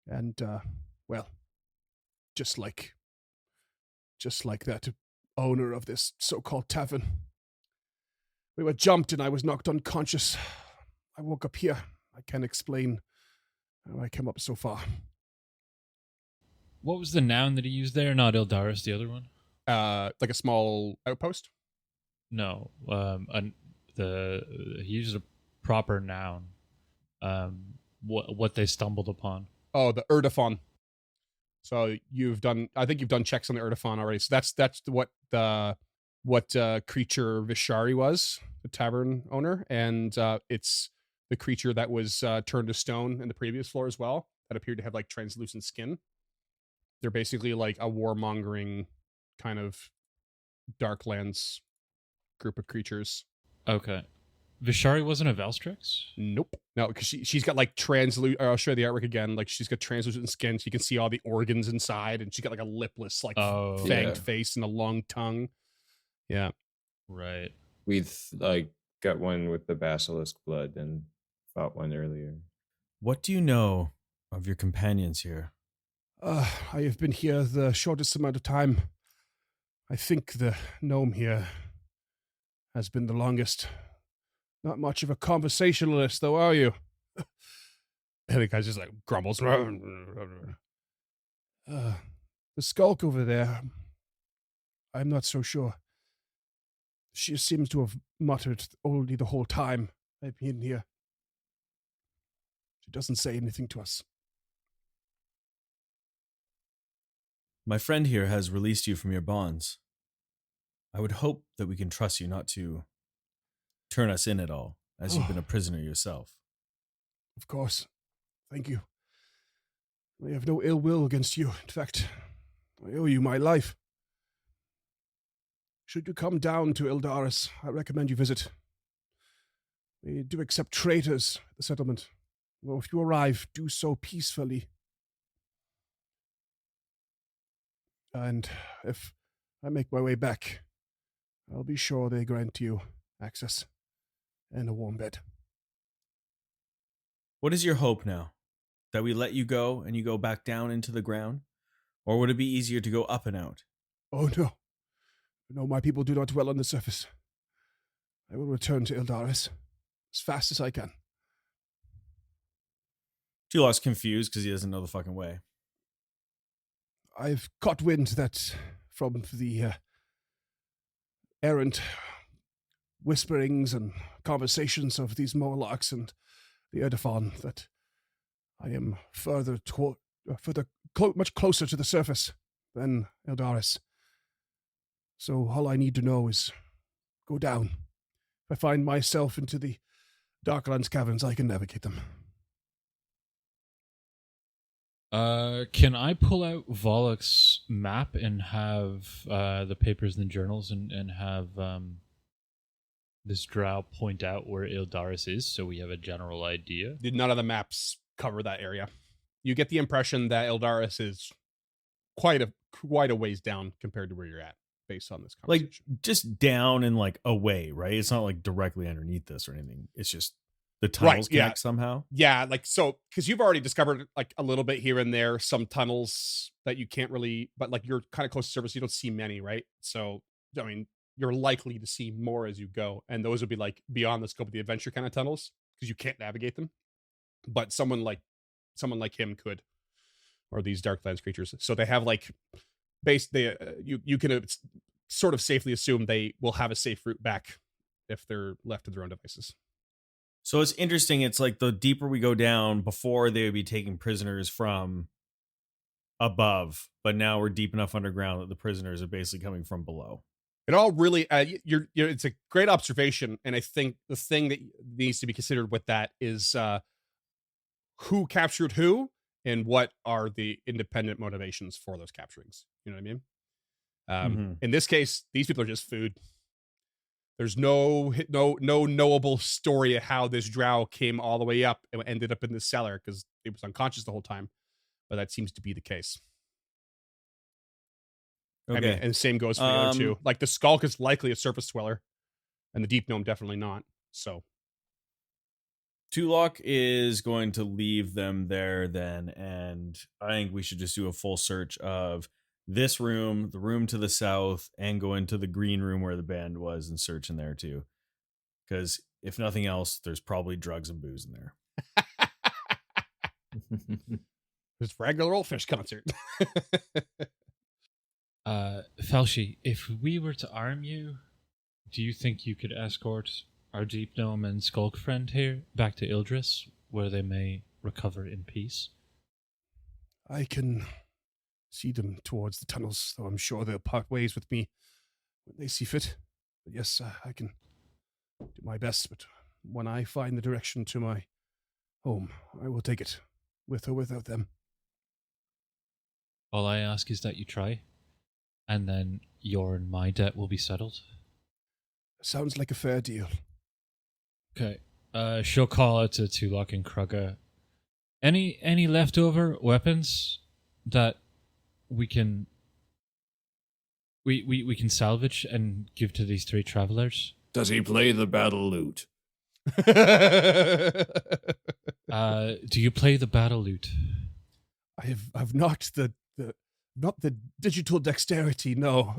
Speaker 3: And, well, just like that owner of this so-called tavern. We were jumped and I was knocked unconscious. I woke up here. I can't explain how I came up so far.
Speaker 5: What was the noun that he used there? Not Ildaris, the other one?
Speaker 3: Like a small outpost?
Speaker 5: No. He used a proper noun. What they stumbled upon.
Speaker 3: Oh, the Erdafon. So I think you've done checks on the Erdafon already. So that's what creature Vishari was, the tavern owner, and it's the creature that was turned to stone in the previous floor as well, that appeared to have like translucent skin. They're basically like a warmongering kind of Darklands group of creatures.
Speaker 5: Okay. Vishari wasn't a Velstrix?
Speaker 3: Nope. No, because she's got like I'll show you the artwork again. Like she's got translucent skin, so you can see all the organs inside, and she's got like a lipless, like fanged face and a long tongue. Yeah.
Speaker 5: Right.
Speaker 4: With like got one with the basilisk blood and fought one earlier.
Speaker 2: What do you know of your companions here?
Speaker 6: I have been here the shortest amount of time. I think the gnome here has been the longest. Not much of a conversationalist, though, are you? And the guy just like grumbles. The skulk over there, I'm not so sure. She seems to have muttered only the whole time I've been here. She doesn't say anything to us.
Speaker 2: My friend here has released you from your bonds. I would hope that we can trust you not to turn us in at all, as you've been a prisoner yourself.
Speaker 6: Of course. Thank you. I have no ill will against you. In fact, I owe you my life. Should you come down to Eldaris, I recommend you visit. They do accept traitors at the settlement. Well, if you arrive, do so peacefully. And if I make my way back, I'll be sure they grant you access and a warm bed.
Speaker 2: What is your hope now? That we let you go and you go back down into the ground? Or would it be easier to go up and out?
Speaker 6: Oh, no. No, my people do not dwell on the surface. I will return to Eldaris as fast as I can.
Speaker 2: Tulok's confused because he doesn't know the fucking way.
Speaker 6: I've caught wind that from the errant whisperings and conversations of these Morlocks and the Erdefon that I am much closer to the surface than Eldaris. So all I need to know is go down. If I find myself into the Darklands caverns, I can navigate them.
Speaker 5: Can I pull out Volok's map and have the papers and the journals and have this drow point out where Eldaris is so we have a general idea?
Speaker 3: None of the maps cover that area. You get the impression that Eldaris is quite a ways down compared to where you're at, based on this conversation.
Speaker 2: Like, just down and, like, away, right? It's not, like, directly underneath this or anything. It's just the tunnels connect somehow.
Speaker 3: Yeah, like, so, because you've already discovered, like, a little bit here and there, some tunnels that you can't really, but, like, you're kind of close to surface, you don't see many, right? So, I mean, you're likely to see more as you go, and those would be, like, beyond the scope of the adventure kind of tunnels, because you can't navigate them. But someone like him could, or these Darklands creatures. So they have, like, you can sort of safely assume they will have a safe route back if they're left to their own devices.
Speaker 2: So it's interesting. It's like the deeper we go down, before they would be taking prisoners from above, but now we're deep enough underground that the prisoners are basically coming from below.
Speaker 3: It all really, it's a great observation, and I think the thing that needs to be considered with that is who captured who, and what are the independent motivations for those capturings. You know what I mean? In this case, these people are just food. There's no knowable story of how this drow came all the way up and ended up in the cellar because it was unconscious the whole time. But that seems to be the case.
Speaker 2: Okay.
Speaker 3: I mean, and the same goes for the other two. Like, the Skulk is likely a surface dweller, and the Deep Gnome definitely not. So
Speaker 2: Tulok is going to leave them there then, and I think we should just do a full search of this room, the room to the south, and go into the green room where the band was and search in there too. Because if nothing else, there's probably drugs and booze in there.
Speaker 3: It's a regular old fish concert.
Speaker 5: Felshi, if we were to arm you, do you think you could escort our Deep Gnome and Skulk friend here back to Ildris, where they may recover in peace?
Speaker 6: I can see them towards the tunnels, though I'm sure they'll part ways with me when they see fit. But yes, I can do my best, but when I find the direction to my home, I will take it, with or without them.
Speaker 5: All I ask is that you try, and then your and my debt will be settled.
Speaker 6: Sounds like a fair deal.
Speaker 5: Okay. She'll call out to Tulok and Krugga. Any leftover weapons that we can we can salvage and give to these three travelers?
Speaker 4: Does he play the battle lute?
Speaker 5: Do you play the battle lute?
Speaker 6: I've not the digital dexterity. No.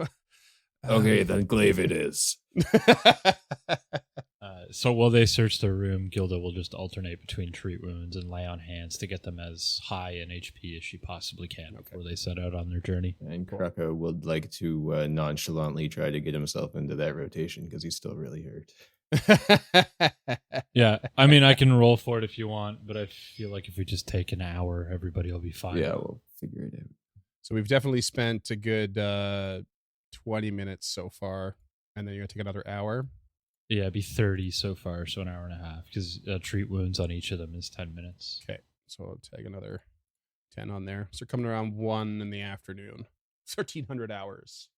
Speaker 4: Okay, then glaive it is.
Speaker 5: So while they search their room, Gilda will just alternate between treat wounds and lay on hands to get them as high in HP as she possibly can before they set out on their journey.
Speaker 4: And Kraka would like to nonchalantly try to get himself into that rotation because he's still really hurt.
Speaker 5: Yeah, I mean, I can roll for it if you want, but I feel like if we just take an hour, everybody will be fine.
Speaker 4: Yeah, we'll figure it out.
Speaker 3: So we've definitely spent a good 20 minutes so far, and then you're going to take another hour.
Speaker 5: Yeah, it'd be 30 so far, so an hour and a half, because treat wounds on each of them is 10 minutes.
Speaker 3: Okay, so I'll take another 10 on there. So coming around 1 in the afternoon. 1,300 hours.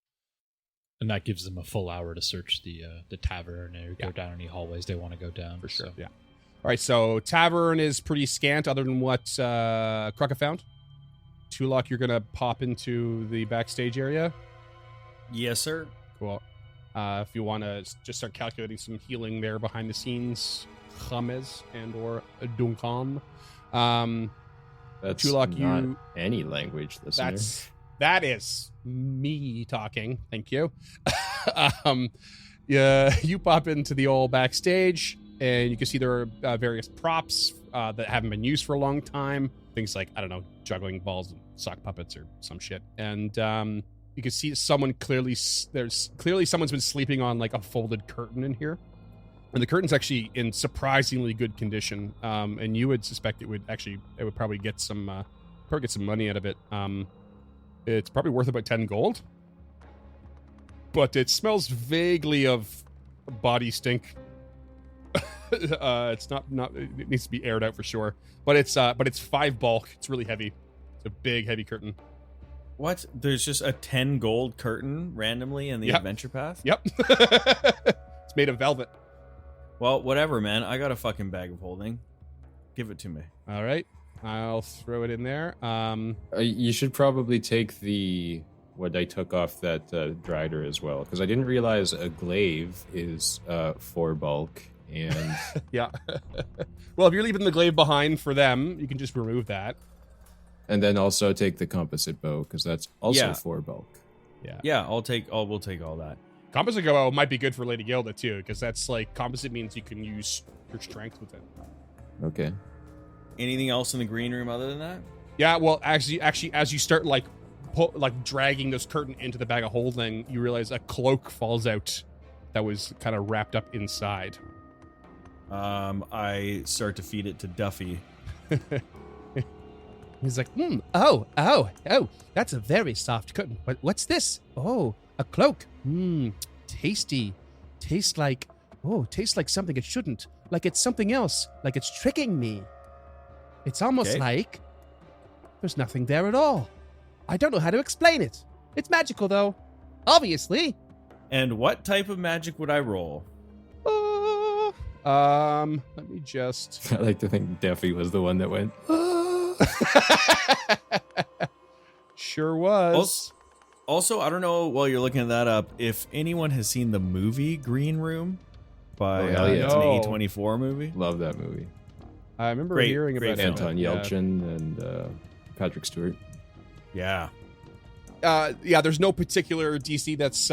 Speaker 5: And that gives them a full hour to search the tavern or go down any hallways they want to go down.
Speaker 3: For sure,
Speaker 5: so.
Speaker 3: yeah. All right, so tavern is pretty scant other than what Kraka found. Tulok, you're going to pop into the backstage area.
Speaker 2: Yes, sir.
Speaker 3: Cool. If you want to just start calculating some healing there behind the scenes, James and or Duncan.
Speaker 4: That's
Speaker 3: Tulok,
Speaker 4: not any language, listener.
Speaker 3: That is me talking. Thank you. Yeah, you pop into the old backstage, and you can see there are various props that haven't been used for a long time. Things like, I don't know, juggling balls and sock puppets or some shit. And you can see someone someone's been sleeping on like a folded curtain in here. And the curtain's actually in surprisingly good condition. And you would suspect it would probably get some money out of it. It's probably worth about 10 gold. But it smells vaguely of body stink. It's not it needs to be aired out for sure. But it's 5 bulk. It's really heavy. It's a big, heavy curtain.
Speaker 2: What? There's just a 10 gold curtain randomly in the adventure path?
Speaker 3: Yep. It's made of velvet.
Speaker 2: Well, whatever, man. I got a fucking bag of holding. Give it to me.
Speaker 3: All right. I'll throw it in there.
Speaker 4: You should probably take what I took off that drider as well, because I didn't realize a glaive is 4 bulk. And
Speaker 3: yeah. Well, if you're leaving the glaive behind for them, you can just remove that.
Speaker 4: And then also take the composite bow, because that's also 4 bulk.
Speaker 3: Yeah.
Speaker 2: Yeah, we'll take all that.
Speaker 3: Composite bow might be good for Lady Gilda too, because that's like composite means you can use your strength with it.
Speaker 4: Okay.
Speaker 2: Anything else in the green room other than that?
Speaker 3: Yeah, well, actually, as you start like dragging this curtain into the bag of holding, you realize a cloak falls out that was kind of wrapped up inside.
Speaker 2: I start to feed it to Duffy.
Speaker 7: He's like, oh, that's a very soft curtain. What's this? Oh, a cloak. Tasty. Tastes like something it shouldn't. Like it's something else. Like it's tricking me. It's almost like there's nothing there at all. I don't know how to explain it. It's magical, though. Obviously.
Speaker 2: And what type of magic would I roll?
Speaker 3: Let me just...
Speaker 4: I like to think Duffy was the one that went...
Speaker 3: Sure was.
Speaker 2: Also, I don't know, while you're looking that up, if anyone has seen the movie Green Room by it's an A24 movie.
Speaker 4: Love that movie.
Speaker 3: I remember hearing about
Speaker 4: Anton Yelchin and Patrick Stewart.
Speaker 2: Yeah.
Speaker 3: There's no particular DC that's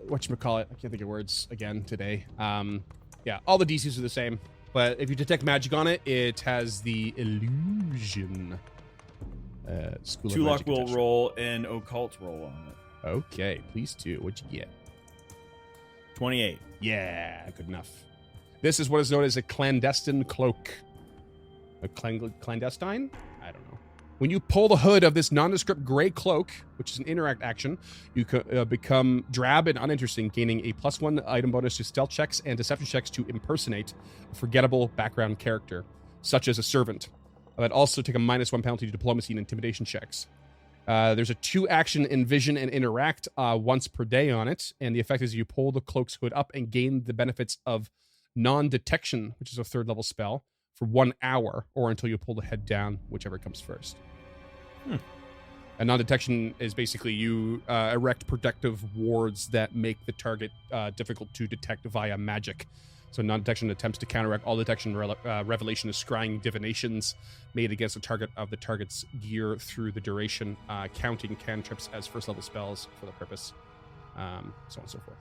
Speaker 3: whatchamacallit? I can't think of words again today. All the DCs are the same. But if you detect magic on it, it has the illusion. School of
Speaker 2: Tulok
Speaker 3: Magic
Speaker 2: will
Speaker 3: attached.
Speaker 2: roll an occult roll on it.
Speaker 3: Okay, please do. What'd you get?
Speaker 2: 28.
Speaker 3: Yeah, good enough. This is what is known as a clandestine cloak. A clandestine? I don't know. When you pull the hood of this nondescript gray cloak, which is an interact action, you become drab and uninteresting, gaining a +1 item bonus to stealth checks and deception checks to impersonate a forgettable background character, such as a servant. But also take a -1 penalty to diplomacy and intimidation checks. There's a 2-action envision and interact once per day on it, and the effect is you pull the cloak's hood up and gain the benefits of non-detection, which is a 3rd level spell, for 1 hour, or until you pull the head down, whichever comes first. And non-detection is basically you erect protective wards that make the target difficult to detect via magic. So non-detection attempts to counteract all detection, revelation, of scrying divinations made against the target of the target's gear through the duration, counting cantrips as first-level spells for the purpose, so on and so forth.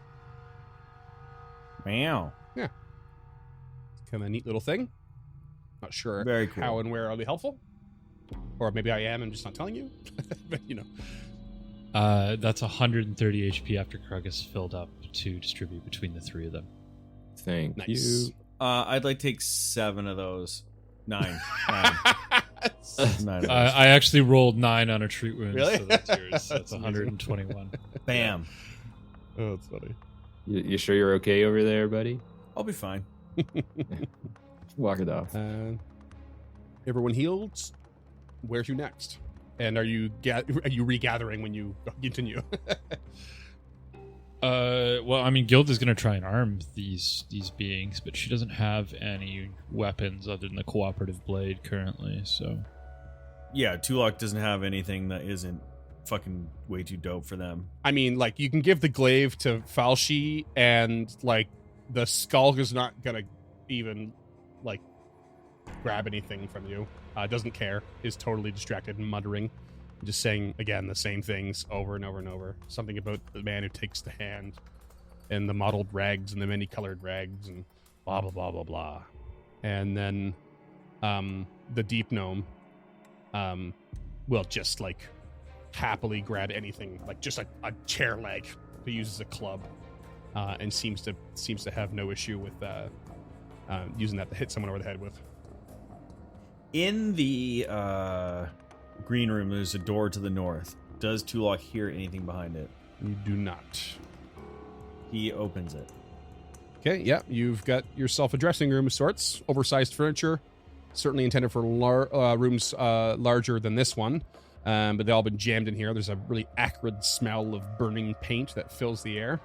Speaker 2: Wow.
Speaker 3: Yeah. It's kind of a neat little thing. Not sure
Speaker 2: Very cool.
Speaker 3: how and where I'll be helpful. Or maybe I am and just not telling you. But, you know.
Speaker 5: That's 130 HP after Krug is filled up to distribute between the three of them.
Speaker 4: Thank
Speaker 3: Nice.
Speaker 4: you.
Speaker 2: I'd like to take 7 of those. 9. 9. 9 of those.
Speaker 5: I actually rolled 9 on a treat wound,
Speaker 3: Really?
Speaker 5: so that's yours. That's
Speaker 3: That's amazing.
Speaker 5: 121.
Speaker 2: Bam.
Speaker 3: Oh, that's funny.
Speaker 4: You sure you're okay over there, buddy?
Speaker 2: I'll be fine.
Speaker 4: Walk it off.
Speaker 3: Everyone healed. Where to next? And are you regathering when you continue?
Speaker 5: Well, I mean, Guild is going to try and arm these beings, but she doesn't have any weapons other than the cooperative blade currently, so...
Speaker 2: Yeah, Tulok doesn't have anything that isn't fucking way too dope for them.
Speaker 3: I mean, like, you can give the glaive to Falshi, and, like, the Skulk is not gonna even, like, grab anything from you. Doesn't care. Is totally distracted and muttering. Just saying, again, the same things over and over and over. Something about the man who takes the hand, and the mottled rags, and the many-colored rags, and blah, blah, blah, blah, blah. And then the deep gnome will just, like, happily grab anything, like just a chair leg to use as a club, and seems to have no issue with using that to hit someone over the head with.
Speaker 2: In the green room, there's a door to the north. Does Tulok hear anything behind it?
Speaker 3: You do not.
Speaker 2: He opens it.
Speaker 3: Okay, yeah, you've got yourself a dressing room of sorts, oversized furniture, certainly intended for rooms larger than this one, but they've all been jammed in here. There's a really acrid smell of burning paint that fills the air,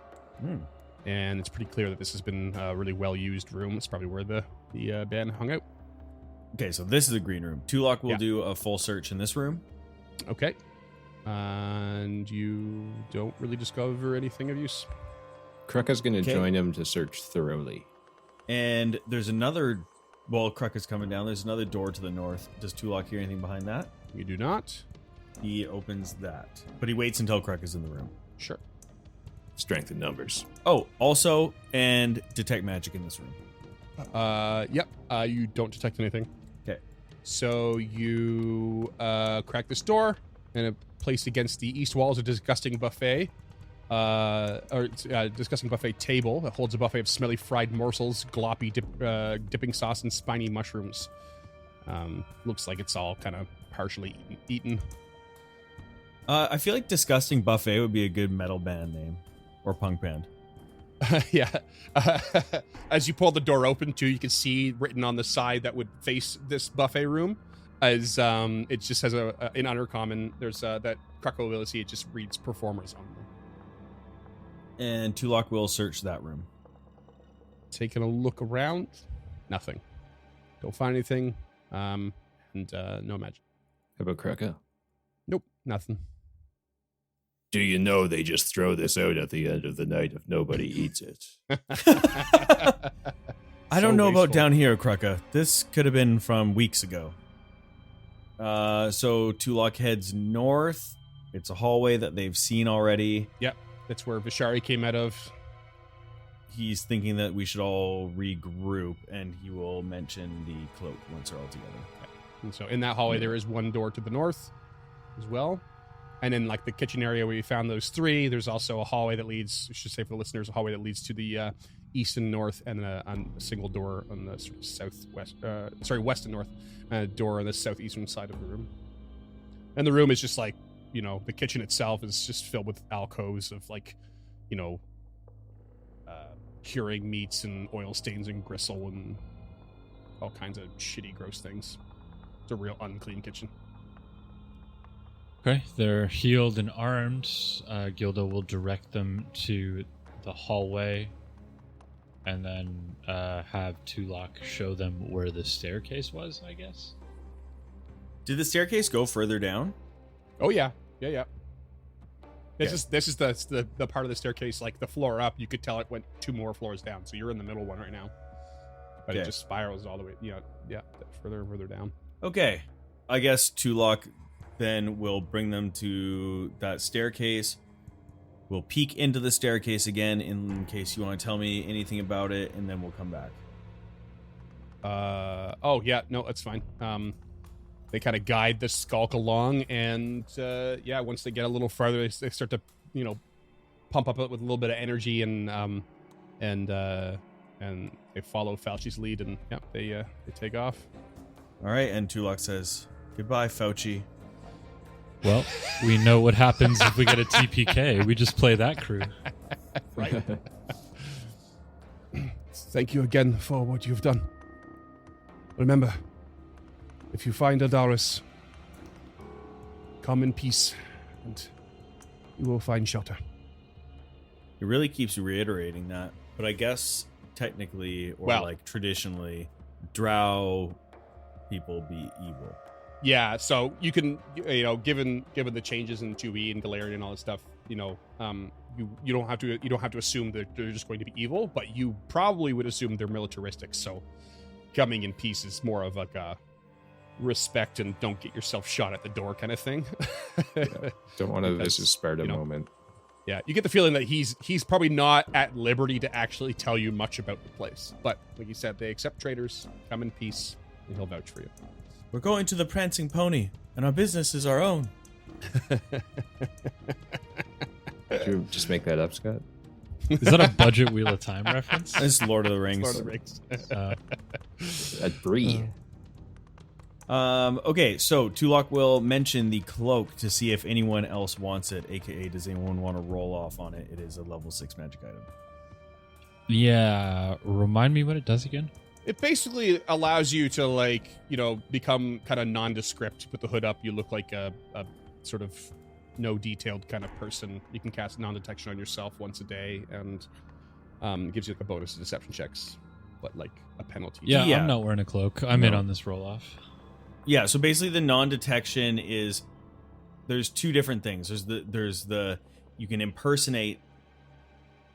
Speaker 3: and it's pretty clear that this has been a really well-used room. It's probably where the band hung out.
Speaker 2: Okay, so this is a green room. Tulok will
Speaker 3: Yeah.
Speaker 2: do a full search in this room.
Speaker 3: Okay, and you don't really discover anything of use.
Speaker 4: Kruka's going to
Speaker 2: Okay.
Speaker 4: join him to search thoroughly.
Speaker 2: And there's another... Well, Kruk is coming down. There's another door to the north. Does Tulok hear anything behind that?
Speaker 3: You do not.
Speaker 2: He opens that. But he waits until Kruk is in the room.
Speaker 3: Sure.
Speaker 4: Strength in numbers.
Speaker 2: Oh, also, and detect magic in this room.
Speaker 3: Yep. You don't detect anything.
Speaker 2: Okay.
Speaker 3: So you crack this door, and a place against the east wall is a disgusting buffet. Disgusting buffet table that holds a buffet of smelly fried morsels, gloppy dipping sauce, and spiny mushrooms. Looks like it's all kind of partially eaten.
Speaker 2: I feel like Disgusting Buffet would be a good metal band name. Or punk band.
Speaker 3: Yeah. As you pull the door open, too, you can see written on the side that would face this buffet room, as it just has in Undercommon, there's that Krakow will see, it just reads performers only.
Speaker 2: And Tulok will search that room.
Speaker 3: Taking a look around, nothing. Don't find anything, and no magic.
Speaker 4: How about Kruka?
Speaker 3: Nope, nothing.
Speaker 4: Do you know they just throw this out at the end of the night if nobody eats it?
Speaker 2: I don't know about down here, Kruka. This could have been from weeks ago. So Tulok heads north. It's a hallway that they've seen already.
Speaker 3: Yep, that's where Vishari came out of.
Speaker 2: He's thinking that we should all regroup, and he will mention the cloak once they're all together.
Speaker 3: And so in that hallway, there is one door to the north as well. And in like the kitchen area where you found those three, there's also a hallway that leads, I should say for the listeners, a hallway that leads to the east and north, and a single door on the sort of west and north, and a door on the southeastern side of the room. And the room is just like, you know, the kitchen itself is just filled with alcoves of like, you know, curing meats and oil stains and gristle and all kinds of shitty, gross things. It's a real unclean kitchen.
Speaker 5: Okay, they're healed and armed. Gilda will direct them to the hallway, and then have Tulok show them where the staircase was, I guess.
Speaker 2: Did the staircase go further down?
Speaker 3: Oh yeah, Yeah. This is the part of the staircase, like the floor up. You could tell it went 2 more floors down, so you're in the middle one right now. But it just spirals all the way. Yeah, further and further down.
Speaker 2: Okay, I guess Tulok then will bring them to that staircase. We'll peek into the staircase again in case you want to tell me anything about it, and then we'll come back.
Speaker 3: Oh yeah, no, that's fine. They kind of guide the skulk along, and once they get a little farther, they start to pump up with a little bit of energy, and they follow Fauci's lead, and they take off.
Speaker 2: All right, and Tulok says, "Goodbye, Fauci."
Speaker 5: Well, we know what happens if we get a TPK. We just play that crew.
Speaker 3: Right.
Speaker 6: Thank you again for what you've done. Remember, if you find Adaris, come in peace, and you will find shelter.
Speaker 2: It really keeps reiterating that, but I guess technically, or traditionally, Drow people be evil.
Speaker 3: Yeah, so you can, given the changes in 2E and Galarian and all this stuff, you don't have to assume that they're just going to be evil, but you probably would assume they're militaristic. So coming in peace is more of like a respect and don't get yourself shot at the door kind of thing.
Speaker 4: Don't want to this is Sparta moment.
Speaker 3: Yeah, you get the feeling that he's probably not at liberty to actually tell you much about the place, but like you said, they accept traitors, come in peace, and he'll vouch for you.
Speaker 2: We're going to the Prancing Pony, and our business is our own.
Speaker 4: Did you just make that up, Scott?
Speaker 5: Is that a budget Wheel of Time reference?
Speaker 2: It's Lord of the Rings.
Speaker 3: Lord of the Rings.
Speaker 4: At Bree.
Speaker 2: Okay, so Tulok will mention the cloak to see if anyone else wants it, aka does anyone want to roll off on it? It is a level 6 magic item.
Speaker 5: Yeah, remind me what it does again.
Speaker 3: It basically allows you to become kind of nondescript. Put the hood up, you look like a sort of no detailed kind of person. You can cast non-detection on yourself once a day, and gives you a bonus to deception checks, but like a penalty.
Speaker 5: Yeah, I'm not wearing a cloak. I'm in on this roll off.
Speaker 2: Yeah, so basically the non-detection is there's 2 different things. There's the you can impersonate,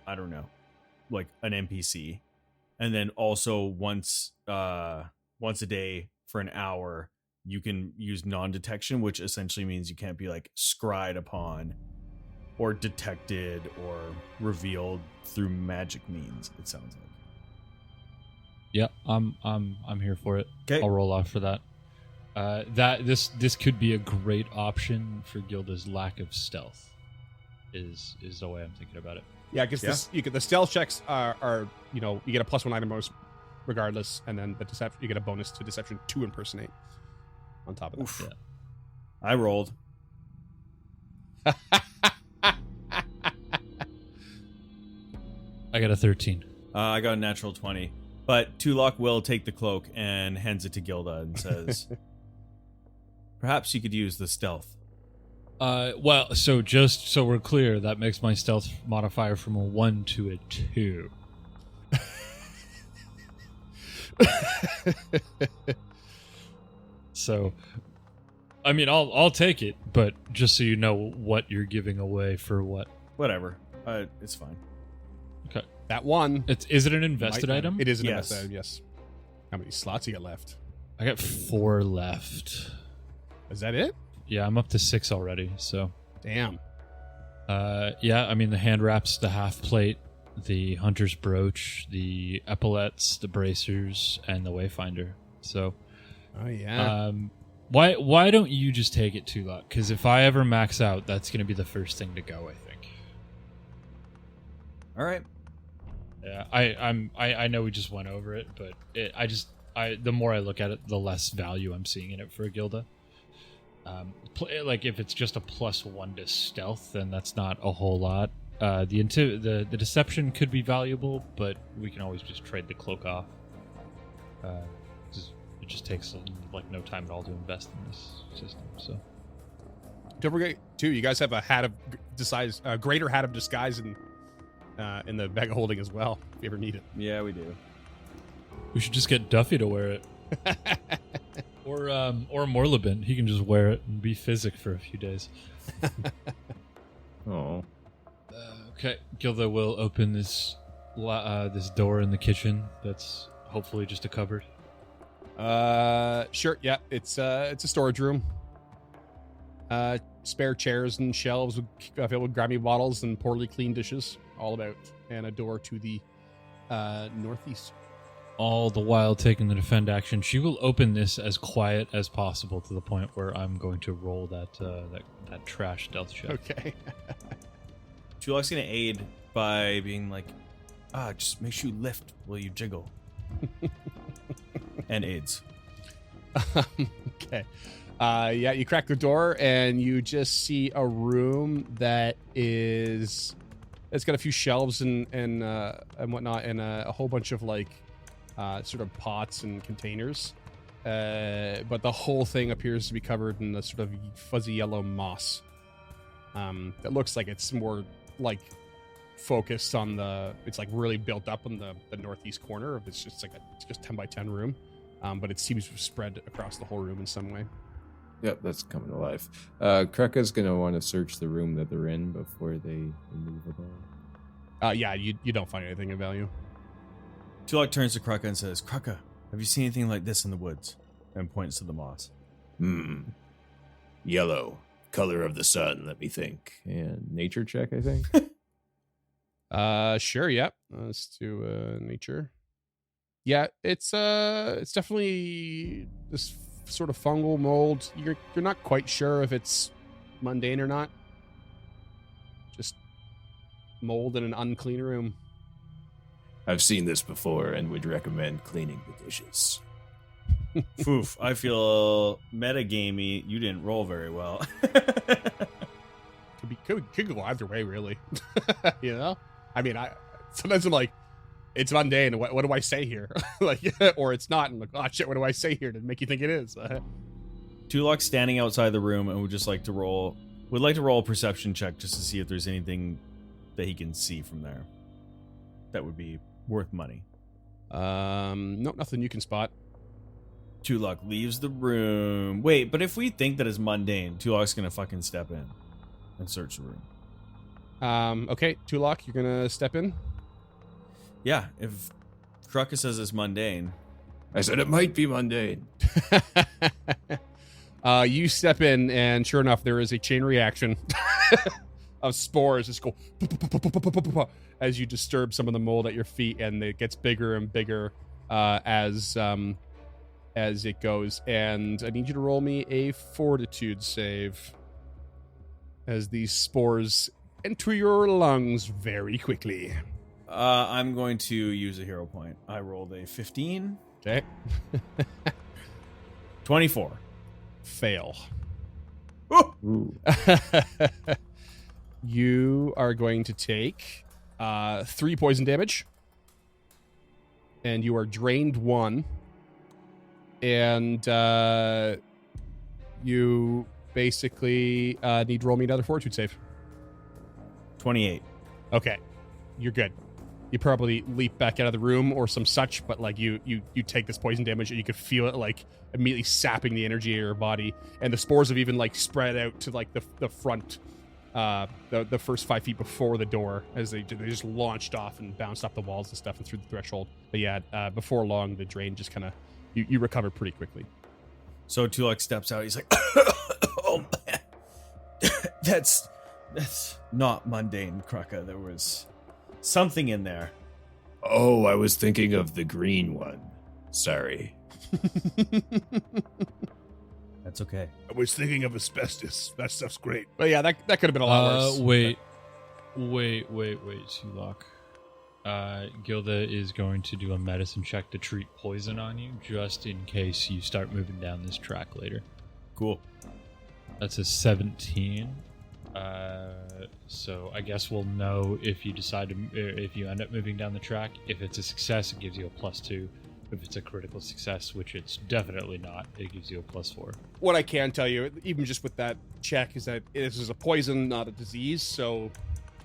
Speaker 2: I don't know, like an NPC, and then also once a day for an hour you can use non-detection, which essentially means you can't be like scryed upon or detected or revealed through magic means, it sounds like.
Speaker 5: Yeah, I'm here for it.
Speaker 2: Okay.
Speaker 5: I'll roll off for that. This could be a great option for Gilda's lack of stealth. Is the way I'm thinking about it.
Speaker 3: Yeah, because the stealth checks are you get a +1 item bonus regardless, and then the deception you get a bonus to deception to impersonate on top of that.
Speaker 2: Yeah. I rolled.
Speaker 5: I got a 13.
Speaker 2: I got a natural 20. But Tulok will take the cloak and hands it to Gilda and says, "Perhaps you could use the stealth."
Speaker 5: Well, so just so we're clear, that makes my stealth modifier from a 1 to a 2. So, I mean, I'll take it, but just so you know what you're giving away for what.
Speaker 2: Whatever. It's fine.
Speaker 5: Okay.
Speaker 3: That one.
Speaker 5: Is it an invested
Speaker 3: might-
Speaker 5: item?
Speaker 3: It is an
Speaker 2: Yes.
Speaker 3: invested item, yes. How many slots you got left?
Speaker 5: I got 4 left.
Speaker 3: Is that it?
Speaker 5: Yeah, I'm up to 6 already, so.
Speaker 3: Damn.
Speaker 5: Yeah, I mean, the hand wraps, the half plate, the hunter's brooch, the epaulets, the bracers, and the wayfinder. So,
Speaker 3: Oh yeah.
Speaker 5: why don't you just take it, Tulok? Because if I ever max out, that's going to be the first thing to go, I think.
Speaker 2: All right.
Speaker 5: Yeah, I know we just went over it, but the more I look at it, the less value I'm seeing in it for a Gilda. Like if it's just a +1 to stealth, then that's not a whole lot. The deception could be valuable, but we can always just trade the cloak off. It just takes like no time at all to invest in this system. So
Speaker 3: Don't forget too, you guys have a hat of disguise, a greater hat of disguise in the bag of holding as well, if you ever need it.
Speaker 2: Yeah, we do.
Speaker 5: we should just get Duffy to wear it, or Morlabin. He can just wear it and be physic for a few days.
Speaker 4: Oh.
Speaker 5: Okay, Gilda will open this this door in the kitchen. That's hopefully just a cupboard.
Speaker 3: Sure. Yeah, it's a storage room. Spare chairs and shelves filled with grimy bottles and poorly cleaned dishes, all about, and a door to the northeast.
Speaker 5: All the while taking the defend action, she will open this as quiet as possible to the point where I'm going to roll that trash stealth check.
Speaker 3: Okay.
Speaker 2: Tulok's gonna aid by being like, just make sure you lift while you jiggle. And aids.
Speaker 3: Okay. Yeah, you crack the door and you just see a room that it's got a few shelves and whatnot, and a whole bunch of like sort of pots and containers. But the whole thing appears to be covered in a sort of fuzzy yellow moss. It looks like it's more like focused on it's like really built up on the northeast corner of it's just 10 by 10 room. But it seems to have spread across the whole room in some way.
Speaker 4: Yep, that's coming to life. Kreka's going to want to search the room that they're in before they move it on.
Speaker 3: Yeah, you don't find anything of value.
Speaker 2: Tulok turns to Kreka and says, Kreka, have you seen anything like this in the woods? And points to the moss.
Speaker 4: Yellow. Color of the sun, let me think. And nature check, I think.
Speaker 3: Sure, yep. Let's do nature. Yeah, it's definitely this sort of fungal mold. You're not quite sure if it's mundane or not. Just mold in an unclean room.
Speaker 4: I've seen this before and would recommend cleaning the dishes.
Speaker 2: Foof, I feel metagamey. You didn't roll very well.
Speaker 3: Could go either way, really. You know? I mean, sometimes I'm like, it's mundane. What do I say here? Like, or it's not. And like, oh shit, what do I say here to make you think it is?
Speaker 2: Tulok's standing outside the room and would like to roll a perception check just to see if there's anything that he can see from there that would be worth money.
Speaker 3: Nope, nothing you can spot.
Speaker 2: Tulok leaves the room. Wait, but if we think that it's mundane, Tulok's gonna fucking step in and search the room.
Speaker 3: Okay, Tulok, you're gonna step in.
Speaker 2: Yeah, if Kreka says it's mundane.
Speaker 4: I said it might be mundane.
Speaker 3: You step in, and sure enough, there is a chain reaction of spores just go as you disturb some of the mold at your feet, and it gets bigger and bigger as it goes. And I need you to roll me a fortitude save as these spores enter your lungs very quickly.
Speaker 2: I'm going to use a hero point. I rolled a 15.
Speaker 3: Okay.
Speaker 2: 24.
Speaker 3: Fail.
Speaker 4: Ooh.
Speaker 3: You are going to take 3 poison damage. And you are drained 1. And you basically need to roll me another fortitude save.
Speaker 2: 28.
Speaker 3: Okay. You're good. You probably leap back out of the room or some such, but like you take this poison damage and you could feel it like immediately sapping the energy of your body, and the spores have even like spread out to like the front, the first 5 feet before the door as they just launched off and bounced off the walls and stuff and through the threshold. But yeah, before long the drain just kind of you recover pretty quickly.
Speaker 2: So Tulok steps out. He's like, "Oh man, that's not mundane, Kreka. There was something in there."
Speaker 4: Oh, I was thinking of the green one. Sorry.
Speaker 2: That's okay.
Speaker 6: I was thinking of asbestos. That stuff's great.
Speaker 3: But yeah, that could have been a lot worse.
Speaker 5: Wait, Tulok. Gilda is going to do a medicine check to treat poison on you, just in case you start moving down this track later.
Speaker 2: Cool.
Speaker 5: That's a 17. So I guess we'll know if you if you end up moving down the track. If it's a success, it gives you a +2. If it's a critical success, which it's definitely not, it gives you a +4.
Speaker 3: What I can tell you, even just with that check, is that this is a poison, not a disease. So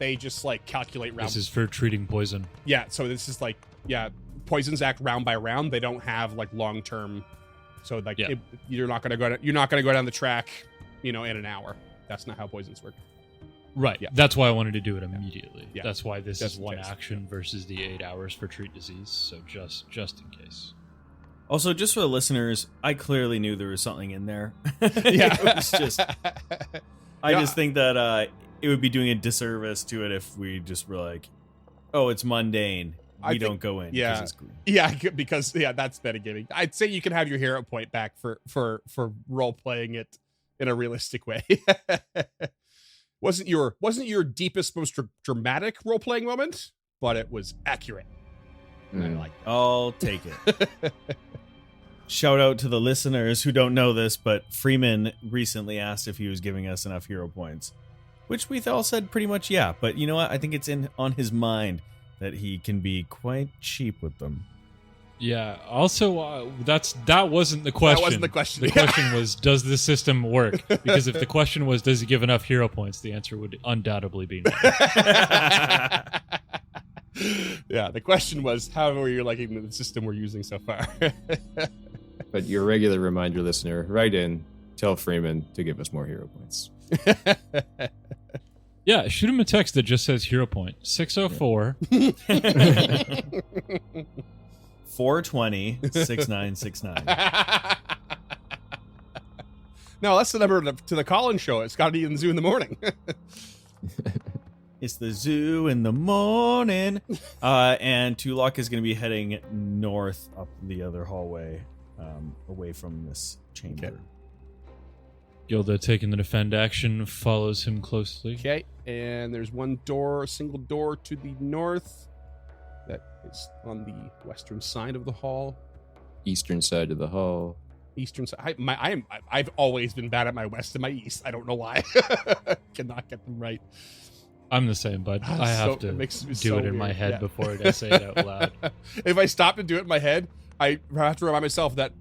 Speaker 3: they just like calculate round.
Speaker 5: This is for treating poison.
Speaker 3: Yeah. So this is like, yeah, poisons act round by round. They don't have like long term. So like you're not gonna go down the track, in an hour. That's not how poisons work.
Speaker 5: Right.
Speaker 3: Yeah.
Speaker 5: That's why I wanted to do it immediately.
Speaker 3: Yeah.
Speaker 5: That's why this
Speaker 3: Just
Speaker 5: is
Speaker 3: in
Speaker 5: one
Speaker 3: case.
Speaker 5: action versus the 8 hours for treat disease. So just in case.
Speaker 2: Also, just for the listeners, I clearly knew there was something in there.
Speaker 3: Yeah.
Speaker 2: It was just, I
Speaker 3: Yeah.
Speaker 2: just think that it would be doing a disservice to it if we just were like, oh, it's mundane.
Speaker 3: I
Speaker 2: We
Speaker 3: think-
Speaker 2: don't go in. 'cause
Speaker 3: yeah.
Speaker 2: it's green.
Speaker 3: Yeah, because that's metagaming. I'd say you can have your hero point back for role playing it in a realistic way. wasn't your deepest, most dramatic role playing moment, but it was accurate. And I like
Speaker 2: I'll take it. Shout out to the listeners who don't know this, but Freeman recently asked if he was giving us enough hero points, which we all said pretty much yeah. But you know what? I think it's on his mind that he can be quite cheap with them.
Speaker 5: Yeah. Also, that wasn't the question.
Speaker 3: That wasn't the question.
Speaker 5: The question was, does the system work? Because if the question was, does he give enough hero points, the answer would undoubtedly be no.
Speaker 3: Yeah, the question was, how are you liking the system we're using so far?
Speaker 4: But your regular reminder listener, write in, tell Freeman to give us more hero points.
Speaker 5: Yeah, shoot him a text that just says hero point 604.
Speaker 2: 420 6969.
Speaker 3: No, that's the number to the call-in show at Scotty and Zoo in the morning.
Speaker 2: It's the zoo in the morning. And Tulok is going to be heading north up the other hallway, away from this chamber.
Speaker 3: Okay.
Speaker 5: Gilda, taking the defend action, follows him closely.
Speaker 3: Okay, and there's one door, a single door to the north that is on the western side of the hall.
Speaker 4: Eastern side of the hall.
Speaker 3: Eastern side. I've always been bad at my west and my east. I don't know why. Cannot get them right.
Speaker 5: I'm the same, bud. I have to do it in my head before I say it out loud.
Speaker 3: If I stop to do it in my head, I have to remind myself that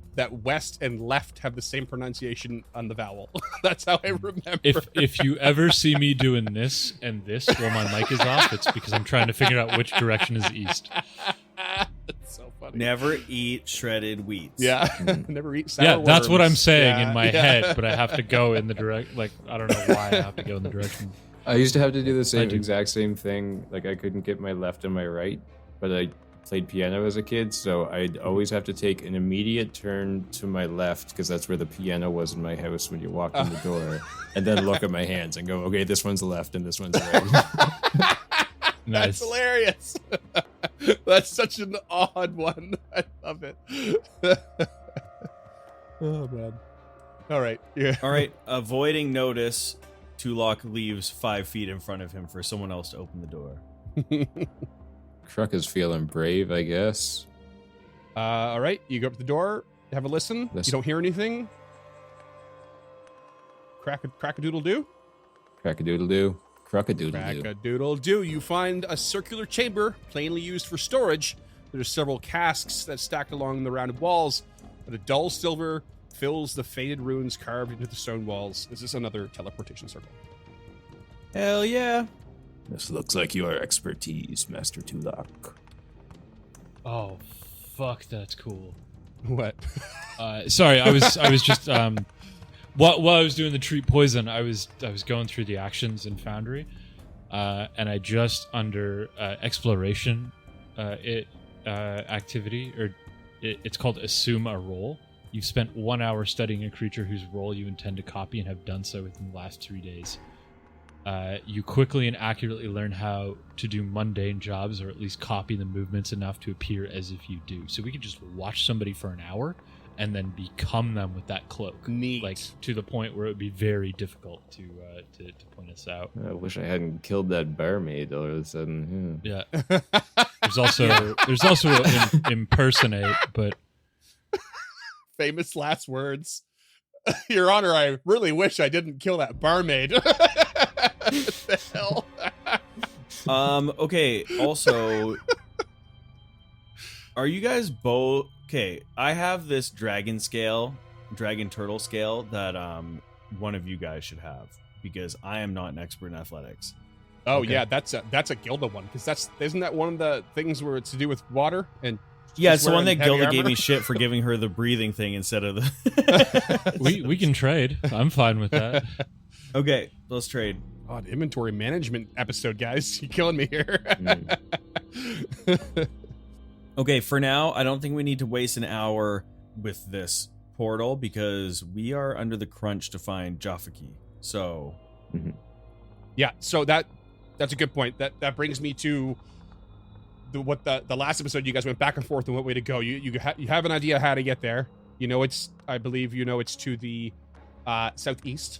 Speaker 3: west and left have the same pronunciation on the vowel. That's how I remember.
Speaker 5: If you ever see me doing this and this while my mic is off, it's because I'm trying to figure out which direction is east.
Speaker 3: That's so funny.
Speaker 2: Never eat shredded wheat.
Speaker 3: Yeah. Never eat sour
Speaker 5: Yeah, that's what I'm
Speaker 3: worms.
Speaker 5: saying
Speaker 3: Yeah,
Speaker 5: in my
Speaker 3: yeah.
Speaker 5: head, but I have to go in the direct. Like, I don't know why I have to go in the direction.
Speaker 4: I used to have to do the
Speaker 5: I do.
Speaker 4: exact same thing. Like, I couldn't get my left and my right, but I played piano as a kid, so I'd always have to take an immediate turn to my left because that's where the piano was in my house when you walked in the door, and then look at my hands and go, okay, this one's left and this one's right.
Speaker 3: That's
Speaker 5: Nice.
Speaker 3: hilarious. That's such an odd one. I love it. Oh, man. All right. Yeah.
Speaker 2: All right. Avoiding notice, Tulok leaves 5 feet in front of him for someone else to open the door.
Speaker 4: Truck is feeling brave, I guess.
Speaker 3: All right. You go up to the door, have a listen.
Speaker 4: Listen.
Speaker 3: You don't hear anything. Crack-a-doodle-doo.
Speaker 4: Crack-a-doodle-doo. Crack-a-doodle-doo.
Speaker 3: Crack-a-doodle-doo. You find a circular chamber, plainly used for storage. There's several casks that stacked along the rounded walls, but a dull silver fills the faded runes carved into the stone walls. Is this another teleportation circle?
Speaker 2: Hell yeah.
Speaker 4: This looks like your expertise, Master Tulak.
Speaker 5: Oh, fuck, that's cool.
Speaker 3: What?
Speaker 5: Sorry, I was just while I was doing the treat poison, I was going through the actions in Foundry, and I just under exploration activity, or it's called assume a role. You've spent 1 hour studying a creature whose role you intend to copy and have done so within the last 3 days. You quickly and accurately learn how to do mundane jobs, or at least copy the movements enough to appear as if you do. So we could just watch somebody for an hour and then become them with that cloak.
Speaker 3: Neat.
Speaker 5: Like, to the point where it would be very difficult to point us out.
Speaker 4: I wish I hadn't killed that barmaid all of a sudden.
Speaker 5: Yeah. There's also an impersonate, but
Speaker 3: Famous last words. Your Honor, I really wish I didn't kill that barmaid. What the hell?
Speaker 2: Okay. Also, are you guys both okay? I have this dragon turtle scale that one of you guys should have because I am not an expert in athletics.
Speaker 3: Oh
Speaker 2: Okay.
Speaker 3: yeah, that's a Gilda one because isn't that one of the things where it's to do with water and
Speaker 2: Yeah,
Speaker 3: she's
Speaker 2: it's the one that
Speaker 3: wearing heavy
Speaker 2: Gilda gave
Speaker 3: armor?
Speaker 2: me shit for giving her the breathing thing instead of the.
Speaker 5: we can trade. I'm fine with that.
Speaker 2: Okay, let's trade.
Speaker 3: God, inventory management episode, guys. You're killing me here.
Speaker 2: Okay, for now, I don't think we need to waste an hour with this portal because we are under the crunch to find Jaffa Key. So,
Speaker 3: Yeah, so that's a good point. That brings me to the last episode. You guys went back and forth on what way to go. You have an idea how to get there. You know, I believe it's to the southeast,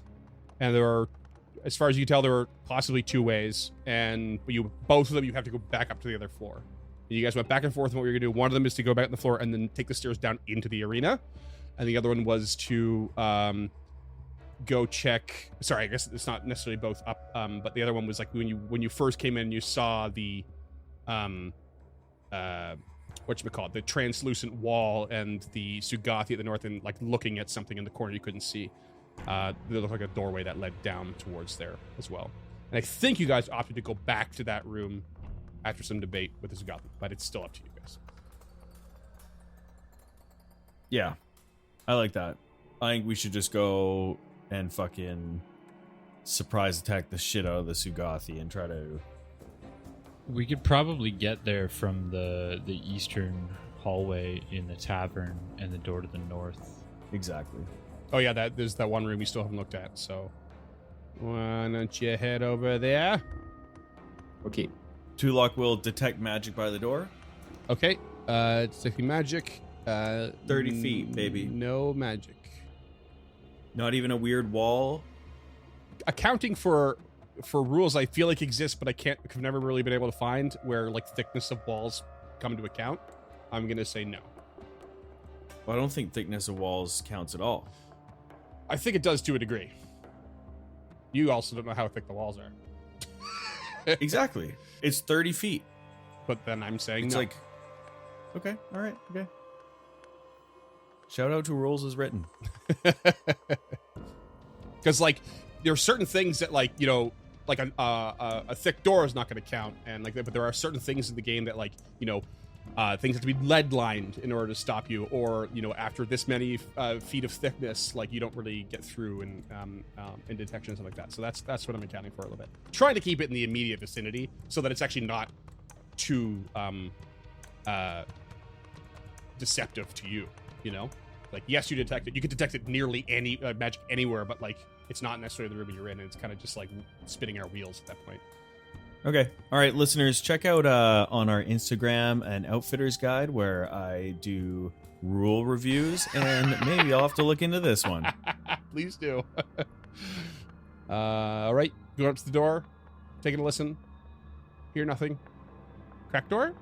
Speaker 3: and there are, as far as you can tell, there are possibly 2 ways, and both of them you have to go back up to the other floor. You guys went back and forth on what you're gonna do. One of them is to go back on the floor and then take the stairs down into the arena, and the other one was to go check. Sorry, I guess it's not necessarily both up, but the other one was like when you first came in, you saw the whatchamacallit, the translucent wall and the Sugathi at the north, and like looking at something in the corner you couldn't see. There looked like a doorway that led down towards there as well. And I think you guys opted to go back to that room after some debate with the Sugathi, but it's still up to you guys.
Speaker 2: yeah, I like that. I think we should just go and fucking surprise attack the shit out of the Sugathi and try to...
Speaker 5: We could probably get there from the eastern hallway in the tavern and the door to the north.
Speaker 2: Exactly.
Speaker 3: Oh yeah, there's that one room you still haven't looked at, so why don't you head over there?
Speaker 4: Okay.
Speaker 2: Tulok will detect magic by the door.
Speaker 3: Okay, detecting magic.
Speaker 2: 30 feet, baby.
Speaker 3: No magic.
Speaker 2: Not even a weird wall.
Speaker 3: Accounting for rules I feel like exist, but I've never really been able to find where like thickness of walls come into account. I'm gonna say no.
Speaker 2: Well, I don't think thickness of walls counts at all.
Speaker 3: I think it does to a degree. You also don't know how thick the walls are.
Speaker 2: Exactly. It's 30 feet.
Speaker 3: But then I'm saying
Speaker 2: It's
Speaker 3: no.
Speaker 2: like, okay, all right, okay. Shout out to rules as written.
Speaker 3: Because like there are certain things that like like a thick door is not going to count, and like but there are certain things in the game that like things have to be lead lined in order to stop you, or after this many feet of thickness, like you don't really get through in detection and stuff like that. So that's what I'm accounting for a little bit. Trying to keep it in the immediate vicinity so that it's actually not too deceptive to you. Like yes, you detect it. You can detect it nearly any magic anywhere, but like it's not necessarily the room you're in. And it's kind of just like spinning our wheels at that point.
Speaker 2: Okay. All right, listeners, check out on our Instagram an Outfitter's Guide where I do rule reviews, and maybe I'll have to look into this one.
Speaker 3: Please do. All right, going up to the door, taking a listen. Hear nothing. Crack door.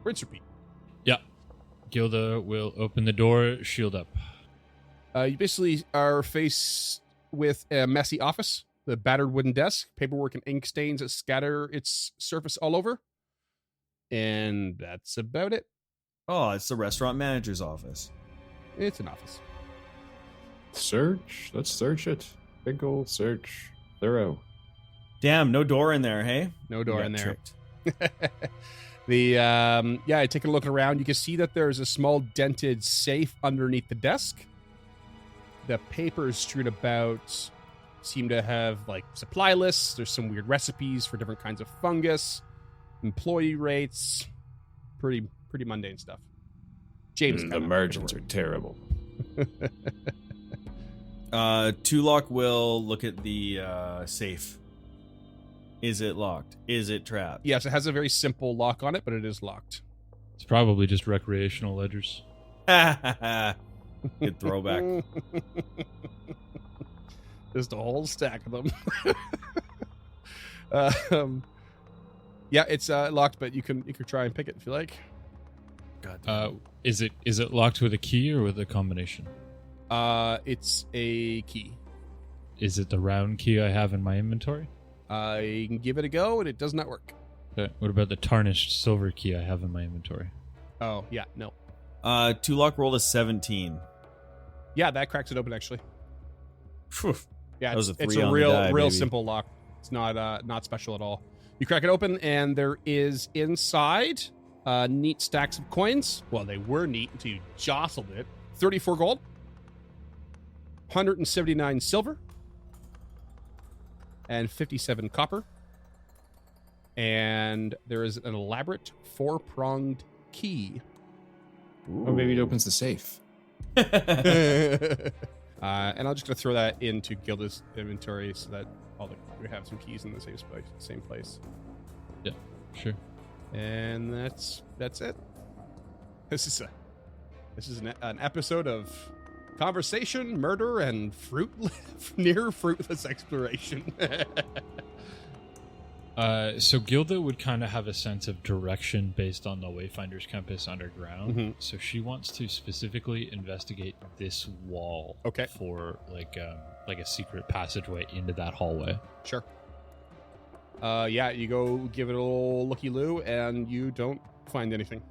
Speaker 3: Rinse repeat.
Speaker 5: Yeah. Gilda will open the door, shield up.
Speaker 3: You basically are faced with a messy office. The battered wooden desk, paperwork and ink stains that scatter its surface all over. And that's about it.
Speaker 2: Oh, it's the restaurant manager's office.
Speaker 3: It's an office.
Speaker 4: Search. Let's search it. Big old search. Thorough.
Speaker 2: Damn, no door in there, hey?
Speaker 3: No door
Speaker 2: You
Speaker 3: in
Speaker 2: got
Speaker 3: there.
Speaker 2: tricked.
Speaker 3: Taking a look around, you can see that there's a small dented safe underneath the desk. The papers strewn about seem to have like supply lists. There's some weird recipes for different kinds of fungus, employee rates, pretty mundane stuff. James,
Speaker 4: The margins are terrible.
Speaker 2: Tulok will look at the safe. Is it locked? Is it trapped?
Speaker 3: Yes, it has a very simple lock on it, but it is locked.
Speaker 5: It's probably just recreational ledgers.
Speaker 2: Good throwback.
Speaker 3: Just a whole stack of them. It's locked, but you can try and pick it if you like.
Speaker 2: God.
Speaker 5: Is it locked with a key or with a combination?
Speaker 3: It's a key.
Speaker 5: Is it the round key I have in my inventory?
Speaker 3: I can give it a go, and it does not work.
Speaker 5: Okay. What about the tarnished silver key I have in my inventory?
Speaker 3: Oh, yeah, no.
Speaker 2: Tulok rolled a 17.
Speaker 3: Yeah, that cracks it open, actually.
Speaker 2: Phew.
Speaker 3: Yeah,
Speaker 2: That was
Speaker 3: it's
Speaker 2: a
Speaker 3: a
Speaker 2: 3 on the
Speaker 3: real
Speaker 2: die, baby.
Speaker 3: simple lock. It's not special at all. You crack it open, and there is inside neat stacks of coins. Well, they were neat until you jostled it. 34 gold, 179 silver, and 57 copper. And there is an elaborate 4-pronged key.
Speaker 4: Or maybe it opens the safe.
Speaker 3: And I'm just going to throw that into Gilda's inventory so that we have some keys in the same place.
Speaker 5: Yeah, sure.
Speaker 3: And that's it. This is an episode of conversation, murder, and near fruitless exploration.
Speaker 5: So Gilda would kind of have a sense of direction based on the Wayfinder's compass underground.
Speaker 3: Mm-hmm.
Speaker 5: So she wants to specifically investigate this wall.
Speaker 3: Okay.
Speaker 5: For like a secret passageway into that hallway.
Speaker 3: Sure. Yeah, you go give it a little looky-loo, and you don't find anything.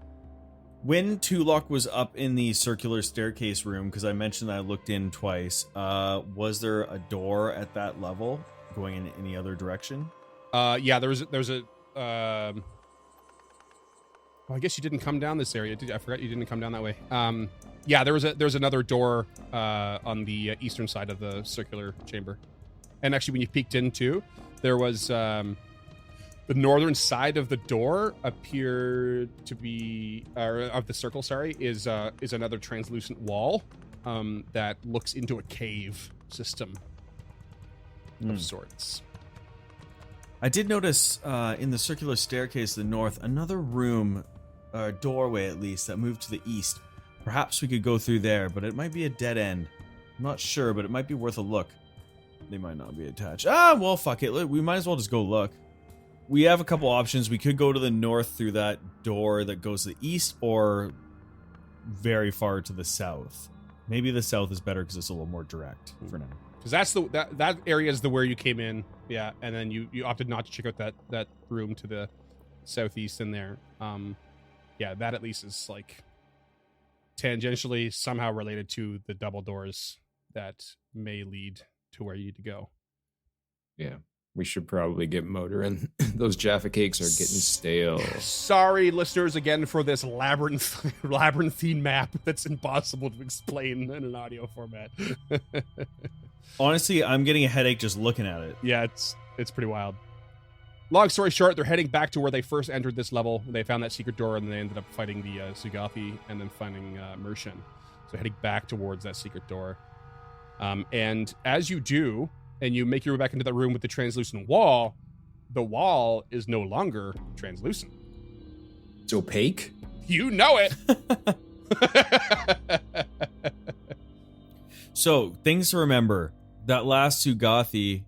Speaker 2: When Tulok was up in the circular staircase room, because I mentioned that I looked in twice, was there a door at that level going in any other direction?
Speaker 3: Yeah, there's a. Well, I guess you didn't come down this area. I forgot you didn't come down that way. Yeah, there's another door on the eastern side of the circular chamber, and actually, when you peeked in too, there was the northern side of the door appeared to be, of the circle. Sorry, is another translucent wall that looks into a cave system of sorts.
Speaker 2: I did notice in the circular staircase to the north, another room, or doorway at least, that moved to the east. Perhaps we could go through there, but it might be a dead end. I'm not sure, but it might be worth a look. They might not be attached. Well, fuck it. We might as well just go look. We have a couple options. We could go to the north through that door that goes to the east, or very far to the south. Maybe the south is better because it's a little more direct for now.
Speaker 3: Because that area is where you came in, yeah, and then you opted not to check out that room to the southeast in there. Yeah, that at least is like tangentially somehow related to the double doors that may lead to where you need to go.
Speaker 4: Yeah, we should probably get motoring. Those Jaffa cakes are getting stale.
Speaker 3: Sorry, listeners, again for this labyrinthine map that's impossible to explain in an audio format.
Speaker 2: Honestly, I'm getting a headache just looking at it.
Speaker 3: Yeah, it's pretty wild. Long story short, they're heading back to where they first entered this level. They found that secret door, and they ended up fighting the Sugathi and then finding Mershin. So heading back towards that secret door. And as you do, and you make your way back into that room with the translucent wall, the wall is no longer translucent.
Speaker 4: It's opaque?
Speaker 3: You know it!
Speaker 2: So, things to remember. That last Sugathi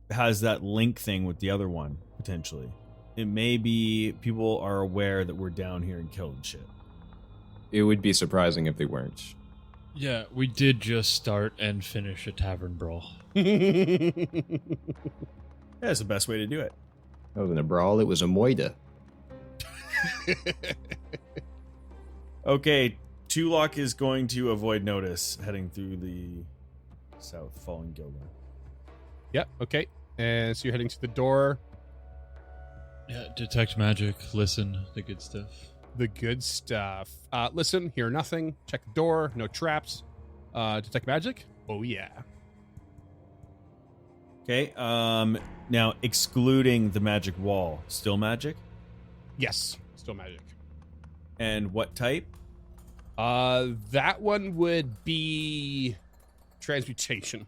Speaker 2: has that link thing with the other one, potentially. It may be people are aware that we're down here and killed shit.
Speaker 4: It would be surprising if they weren't.
Speaker 5: Yeah, we did just start and finish a tavern brawl.
Speaker 2: That's the best way to do it.
Speaker 4: It wasn't a brawl, it was a moida.
Speaker 2: Okay, Tulok is going to avoid notice heading through the south, following Gilda.
Speaker 3: Yep, okay. And so you're heading to the door.
Speaker 5: Yeah, detect magic, listen, the good stuff.
Speaker 3: The good stuff. Listen, hear nothing. Check the door. No traps. Detect magic. Oh, yeah.
Speaker 2: Okay, now excluding the magic wall. Still magic?
Speaker 3: Yes, still magic.
Speaker 2: And what type?
Speaker 3: That one would be transmutation.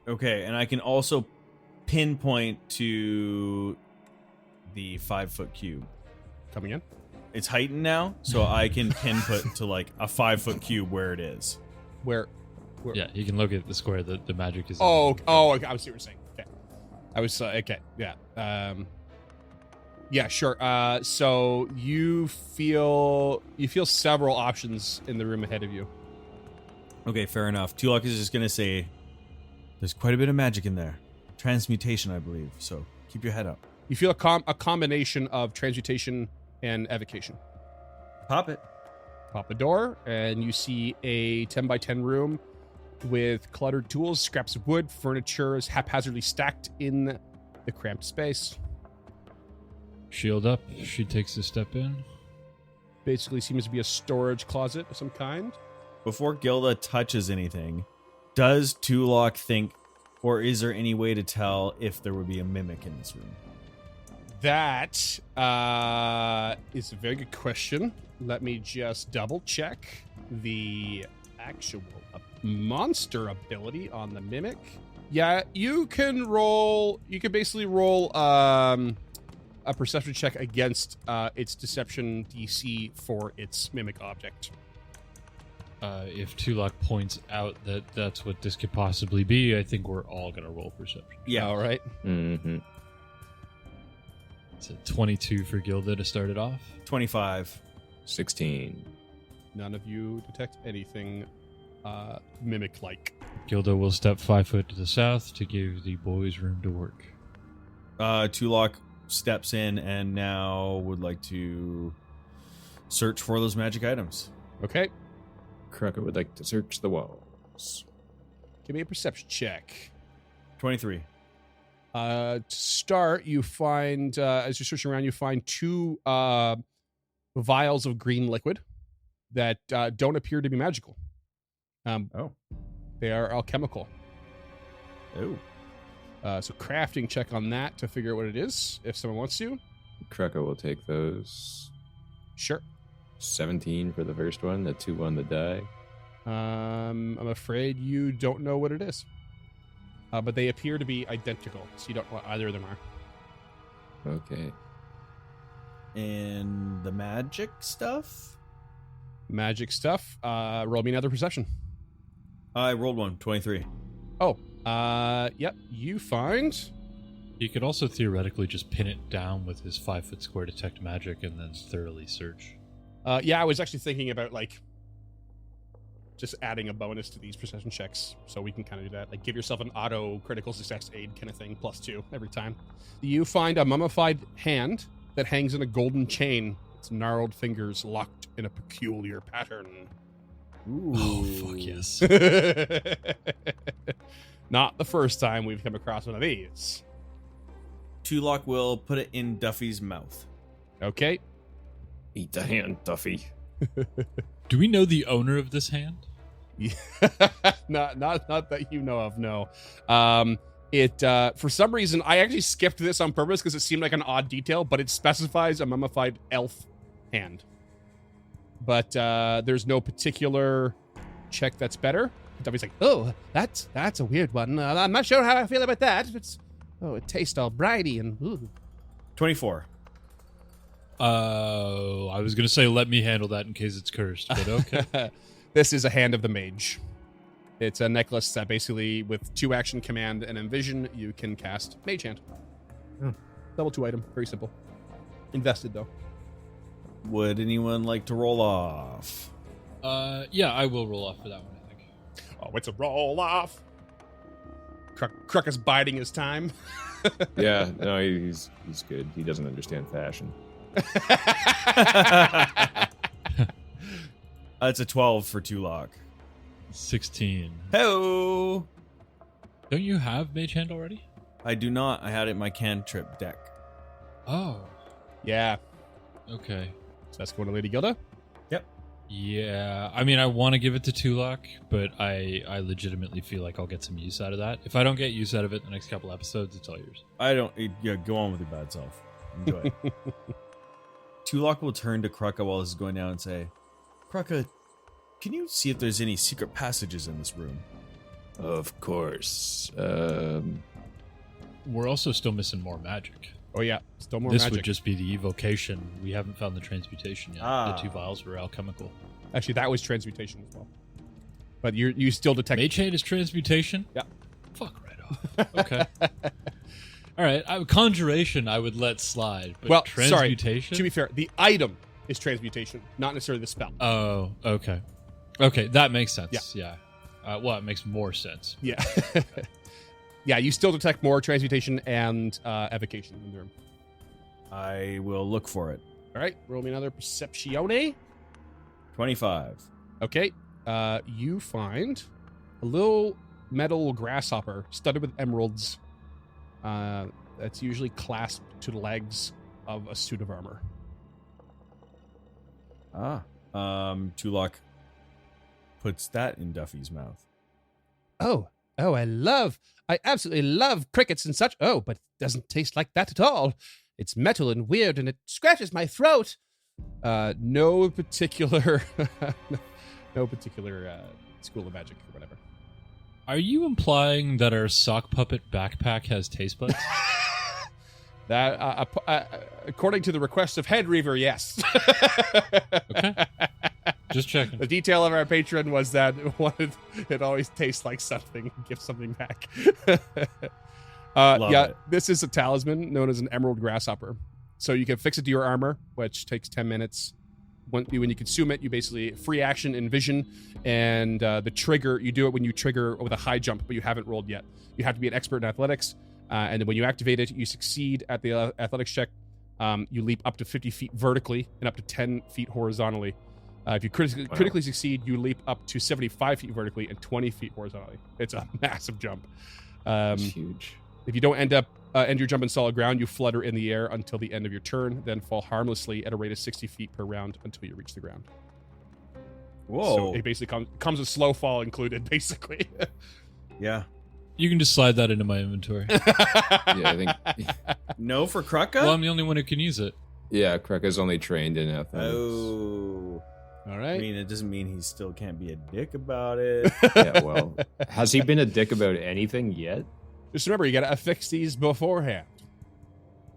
Speaker 2: Okay, and I can also pinpoint to the 5-foot cube.
Speaker 3: Coming in.
Speaker 2: It's heightened now, so I can pinpoint to like a 5-foot cube where it is.
Speaker 3: Where?
Speaker 5: Yeah, you can look at the square that the magic is in.
Speaker 3: Okay, I see what you're saying. Okay. I was, okay, yeah. Yeah, sure. So you feel several options in the room ahead of you.
Speaker 2: Okay, fair enough. Tulok is just going to say, there's quite a bit of magic in there. Transmutation, I believe, so keep your head up.
Speaker 3: You feel a combination of transmutation and evocation.
Speaker 2: Pop it.
Speaker 3: Pop the door, and you see a 10x10 room with cluttered tools, scraps of wood, furniture is haphazardly stacked in the cramped space.
Speaker 5: Shield up, she takes a step in.
Speaker 3: Basically seems to be a storage closet of some kind.
Speaker 2: Before Gilda touches anything, does Tulok think Or is there any way to tell if there would be a mimic in this room?
Speaker 3: That is a very good question. Let me just double check the actual monster ability on the mimic. Yeah, you can basically roll a perception check against its deception DC for its mimic object.
Speaker 5: If Tulak points out that that's what this could possibly be, I think we're all going to roll perception.
Speaker 2: Yeah.
Speaker 3: All right.
Speaker 4: Mm-hmm.
Speaker 5: It's a 22 for Gilda to start it off.
Speaker 2: 25.
Speaker 4: 16.
Speaker 3: None of you detect anything mimic-like.
Speaker 5: Gilda will step 5 foot to the south to give the boys room to work.
Speaker 2: Tulak steps in and now would like to search for those magic items.
Speaker 3: Okay.
Speaker 4: Crockett would like to search the walls.
Speaker 3: Give me a perception check.
Speaker 2: 23.
Speaker 3: To start, you find, as you're searching around, you find 2 vials of green liquid that don't appear to be magical.
Speaker 2: Oh.
Speaker 3: They are alchemical.
Speaker 2: Oh.
Speaker 3: So crafting check on that to figure out what it is, if someone wants to.
Speaker 4: Crockett will take those.
Speaker 3: Sure.
Speaker 4: 17 for the first one, the 2 on the die.
Speaker 3: I'm afraid you don't know what it is. But they appear to be identical, so you don't know what either of them are.
Speaker 4: Okay.
Speaker 2: And the magic stuff?
Speaker 3: Magic stuff. Roll me another perception.
Speaker 2: I rolled one. 23.
Speaker 3: Oh, yep. You find...
Speaker 5: He could also theoretically just pin it down with his 5 foot square detect magic and then thoroughly search.
Speaker 3: Yeah, I was actually thinking about, like, just adding a bonus to these perception checks, so we can kind of do that. Like, give yourself an auto critical success aid kind of thing, +2 every time. You find a mummified hand that hangs in a golden chain. Its gnarled fingers locked in a peculiar pattern.
Speaker 2: Ooh.
Speaker 5: Oh, fuck yes.
Speaker 3: Not the first time we've come across one of these.
Speaker 2: Tulak will put it in Duffy's mouth.
Speaker 3: Okay.
Speaker 4: Eat the hand, Duffy.
Speaker 5: Do we know the owner of this hand?
Speaker 3: not that you know of, no. It for some reason I actually skipped this on purpose because it seemed like an odd detail, but it specifies a mummified elf hand. But there's no particular check that's better. Duffy's like, oh, that's a weird one. I'm not sure how I feel about that. It tastes all briny and ooh.
Speaker 2: 24.
Speaker 5: I was going to say let me handle that in case it's cursed, but okay.
Speaker 3: This is a hand of the mage. It's a necklace that basically, with 2 action command and envision, you can cast Mage Hand. Level 2 item. Very simple. Invested, though.
Speaker 2: Would anyone like to roll off?
Speaker 5: Yeah, I will roll off for that one, I think.
Speaker 3: Oh, it's a roll off. Kruk is biding his time.
Speaker 4: Yeah, no, he's good. He doesn't understand fashion.
Speaker 2: It's a 12 for Tulak.
Speaker 5: 16.
Speaker 2: Hello.
Speaker 5: Don't you have Mage Hand already?
Speaker 2: I do not. I had it in my cantrip deck.
Speaker 5: Oh,
Speaker 3: Yeah.
Speaker 5: okay.
Speaker 3: So that's going to Lady Gilda.
Speaker 5: Yeah, I mean, I want to give it to Tulak, but I legitimately feel like I'll get some use out of that. If I don't get use out of it in the next couple episodes, it's all yours.
Speaker 2: I don't. Yeah, go on with your bad self. Enjoy it. Tulak will turn to Krukka while this is going down and say, Krukka, can you see if there's any secret passages in this room?
Speaker 4: Of course.
Speaker 5: We're also still missing more magic.
Speaker 3: Oh, yeah. Still more
Speaker 5: This
Speaker 3: magic.
Speaker 5: would just be the evocation. We haven't found the transmutation yet.
Speaker 2: Ah.
Speaker 5: The 2 vials were alchemical.
Speaker 3: Actually, that was transmutation as well. But you still detect...
Speaker 5: Mage Hand is transmutation?
Speaker 3: Yeah.
Speaker 5: Fuck right off. Okay. All right. Conjuration, I would let slide. But
Speaker 3: Well,
Speaker 5: transmutation?
Speaker 3: sorry. To be fair, the item is transmutation, not necessarily the spell.
Speaker 5: Oh, okay. Okay, that makes sense. Yeah. Well, it makes more sense.
Speaker 3: Yeah. Yeah, you still detect more transmutation and evocation in the room.
Speaker 2: I will look for it.
Speaker 3: All right, roll me another Perceptione.
Speaker 2: 25.
Speaker 3: Okay, you find a little metal grasshopper studded with emeralds. That's usually clasped to the legs of a suit of armor.
Speaker 2: Tulak puts that in Duffy's mouth.
Speaker 7: Oh, I absolutely love crickets and such. Oh, but it doesn't taste like that at all. It's metal and weird, and it scratches my throat. No particular, school of magic or whatever.
Speaker 5: Are you implying that our sock puppet backpack has taste buds?
Speaker 3: That, according to the request of Head Reaver, yes.
Speaker 5: Okay. Just checking.
Speaker 3: The detail of our patron was that it always tastes like something. Give something back.
Speaker 2: It.
Speaker 3: This is a talisman known as an emerald grasshopper. So you can fix it to your armor, which takes 10 minutes. When you consume it, you basically free action and vision, and the trigger, you do it when you trigger with a high jump, but you haven't rolled yet. You have to be an expert in athletics, and then when you activate it, you succeed at the athletics check. You leap up to 50 feet vertically and up to 10 feet horizontally. If you critically succeed, you leap up to 75 feet vertically and 20 feet horizontally. It's a massive jump.
Speaker 4: It's huge.
Speaker 3: If you don't end your jump in solid ground, you flutter in the air until the end of your turn, then fall harmlessly at a rate of 60 feet per round until you reach the ground.
Speaker 2: Whoa.
Speaker 3: So it basically comes with slow fall included, basically.
Speaker 2: Yeah.
Speaker 5: You can just slide that into my inventory.
Speaker 4: Yeah, I think.
Speaker 2: No for Krucka?
Speaker 5: Well, I'm the only one who can use it.
Speaker 4: Yeah, Krucka's only trained in athletics.
Speaker 2: Oh.
Speaker 3: All
Speaker 2: I
Speaker 3: right.
Speaker 2: mean, it doesn't mean he still can't be a dick about it.
Speaker 4: Yeah, well, has he been a dick about anything yet?
Speaker 3: Just remember, you got to affix these beforehand.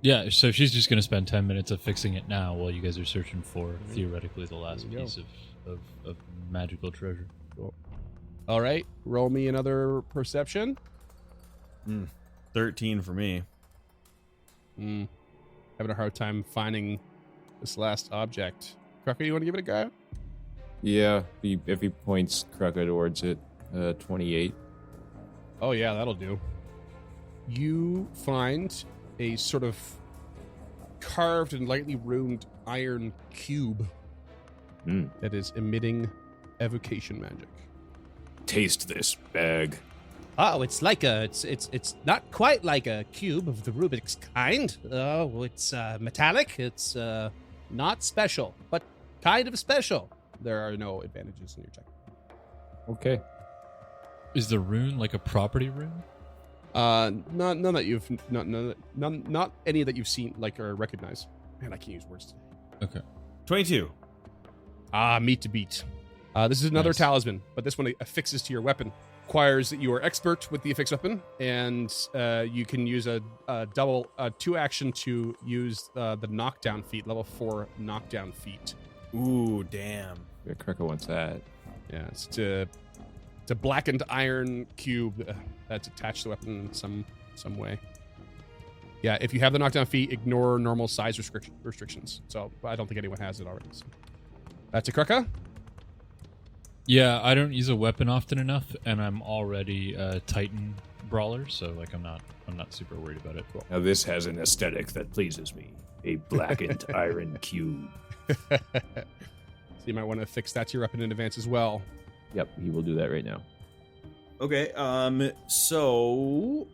Speaker 5: Yeah, so she's just going to spend 10 minutes of fixing it now while you guys are searching for, theoretically, the last
Speaker 3: There you go.
Speaker 5: piece of magical treasure.
Speaker 3: Cool. All right. Roll me another perception.
Speaker 2: 13 for me.
Speaker 3: Having a hard time finding this last object. Crocker, you want to give it a go?
Speaker 4: Yeah, if he points Krukka towards it, 28.
Speaker 3: Oh, yeah, that'll do. You find a sort of carved and lightly ruined iron cube that is emitting evocation magic.
Speaker 4: Taste this bag.
Speaker 7: Oh, it's like it's not quite like a cube of the Rubik's kind. Oh, it's metallic. It's not special, but kind of special.
Speaker 3: There are no advantages in your check.
Speaker 4: Okay.
Speaker 5: Is the rune like a property rune?
Speaker 3: None that you've not any that you've seen like or recognize. Man, I can't use words today.
Speaker 5: Okay.
Speaker 2: 22.
Speaker 3: Meat to beat. This is another
Speaker 5: Nice.
Speaker 3: talisman, but this one affixes to your weapon. Requires that you are expert with the affixed weapon, and you can use a double 2 action to use the knockdown feat, level 4 knockdown feat.
Speaker 2: Ooh, damn.
Speaker 4: Yeah, Krukka wants that.
Speaker 3: Yeah, it's a blackened iron cube that's attached to the weapon in some way. Yeah, if you have the knockdown feat, ignore normal size restrictions. So I don't think anyone has it already. So. That's a Krukka.
Speaker 5: Yeah, I don't use a weapon often enough, and I'm already a Titan brawler, so like I'm not super worried about it.
Speaker 4: Now this has an aesthetic that pleases me. A blackened iron cube.
Speaker 3: So you might want to fix that to your weapon in advance as well.
Speaker 4: Yep, he will do that right now.
Speaker 2: Okay, so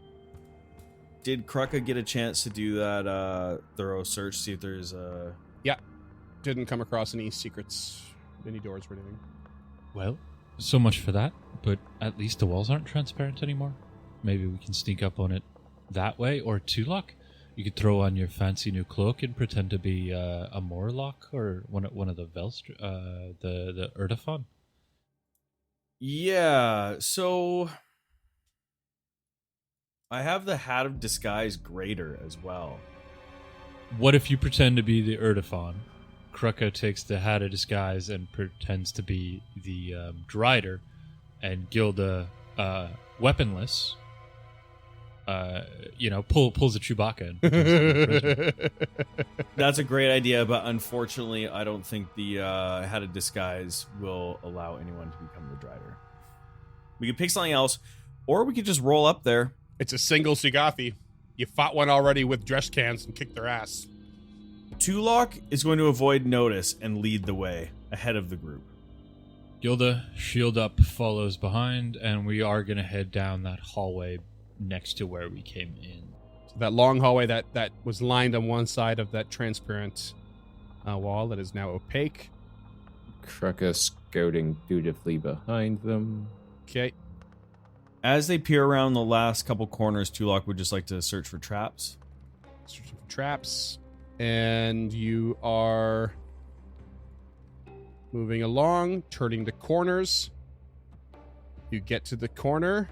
Speaker 2: did Krucka get a chance to do that thorough search, see if there's a...
Speaker 3: Didn't come across any secrets, any doors or anything.
Speaker 5: Well, so much for that, but at least the walls aren't transparent anymore. Maybe we can sneak up on it that way, or Tulok. You could throw on your fancy new cloak and pretend to be a Morlock or one of the Velstr, the Erdafon.
Speaker 2: Yeah, so I have the Hat of Disguise Greater as well.
Speaker 5: What if you pretend to be the Erdafon? Krucka takes the Hat of Disguise and pretends to be the Drider, and Gilda, weaponless, pulls a Chewbacca and pretends to be a prisoner.
Speaker 2: That's a great idea, but unfortunately, I don't think the Hat of Disguise will allow anyone to become the Drider. We could pick something else, or we could just roll up there.
Speaker 3: It's a single Sugathi. You fought one already with dress cans and kicked their ass.
Speaker 2: Tulok is going to avoid notice and lead the way ahead of the group.
Speaker 5: Gilda, shield up, follows behind, and we are going to head down that hallway next to where we came in.
Speaker 3: So that long hallway that was lined on one side of that transparent wall that is now opaque.
Speaker 4: Krukka scouting dutifully behind them.
Speaker 3: Okay.
Speaker 2: As they peer around the last couple corners, Tulok would just like to search for traps.
Speaker 3: Searching for traps. And you are moving along, turning the corners. You get to the corner.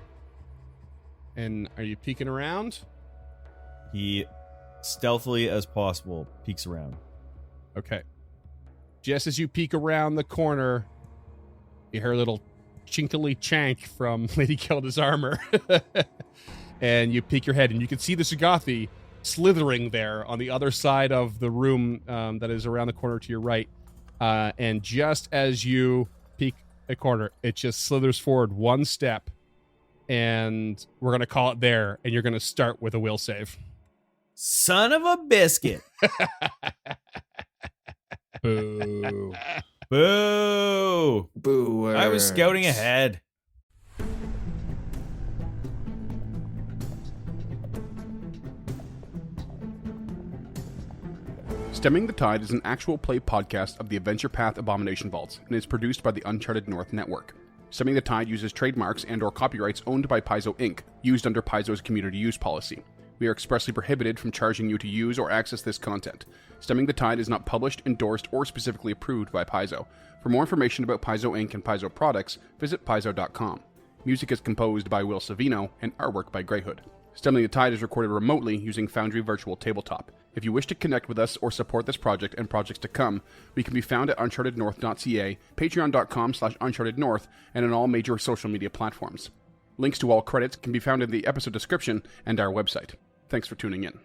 Speaker 3: And are you peeking around?
Speaker 2: He, stealthily as possible, peeks around.
Speaker 3: Okay. Just as you peek around the corner, you hear a little chinkily chank from Lady Kelda's armor. And you peek your head, and you can see the Sugathi slithering there on the other side of the room that is around the corner to your right. And just as you peek a corner, it just slithers forward one step. And we're going to call it there, and you're going to start with a will save.
Speaker 2: Son of a biscuit.
Speaker 5: Boo.
Speaker 2: Boo.
Speaker 4: Boo.
Speaker 2: I was scouting ahead.
Speaker 8: Stemming the Tide is an actual play podcast of the Adventure Path Abomination Vaults and is produced by the Uncharted North Network. Stemming the Tide uses trademarks and/or copyrights owned by Paizo Inc., used under Paizo's community use policy. We are expressly prohibited from charging you to use or access this content. Stemming the Tide is not published, endorsed, or specifically approved by Paizo. For more information about Paizo Inc. and Paizo products, visit paizo.com. Music is composed by Will Savino and artwork by Greyhood. Stemming the Tide is recorded remotely using Foundry Virtual Tabletop. If you wish to connect with us or support this project and projects to come, we can be found at unchartednorth.ca, patreon.com/unchartednorth, and on all major social media platforms. Links to all credits can be found in the episode description and our website. Thanks for tuning in.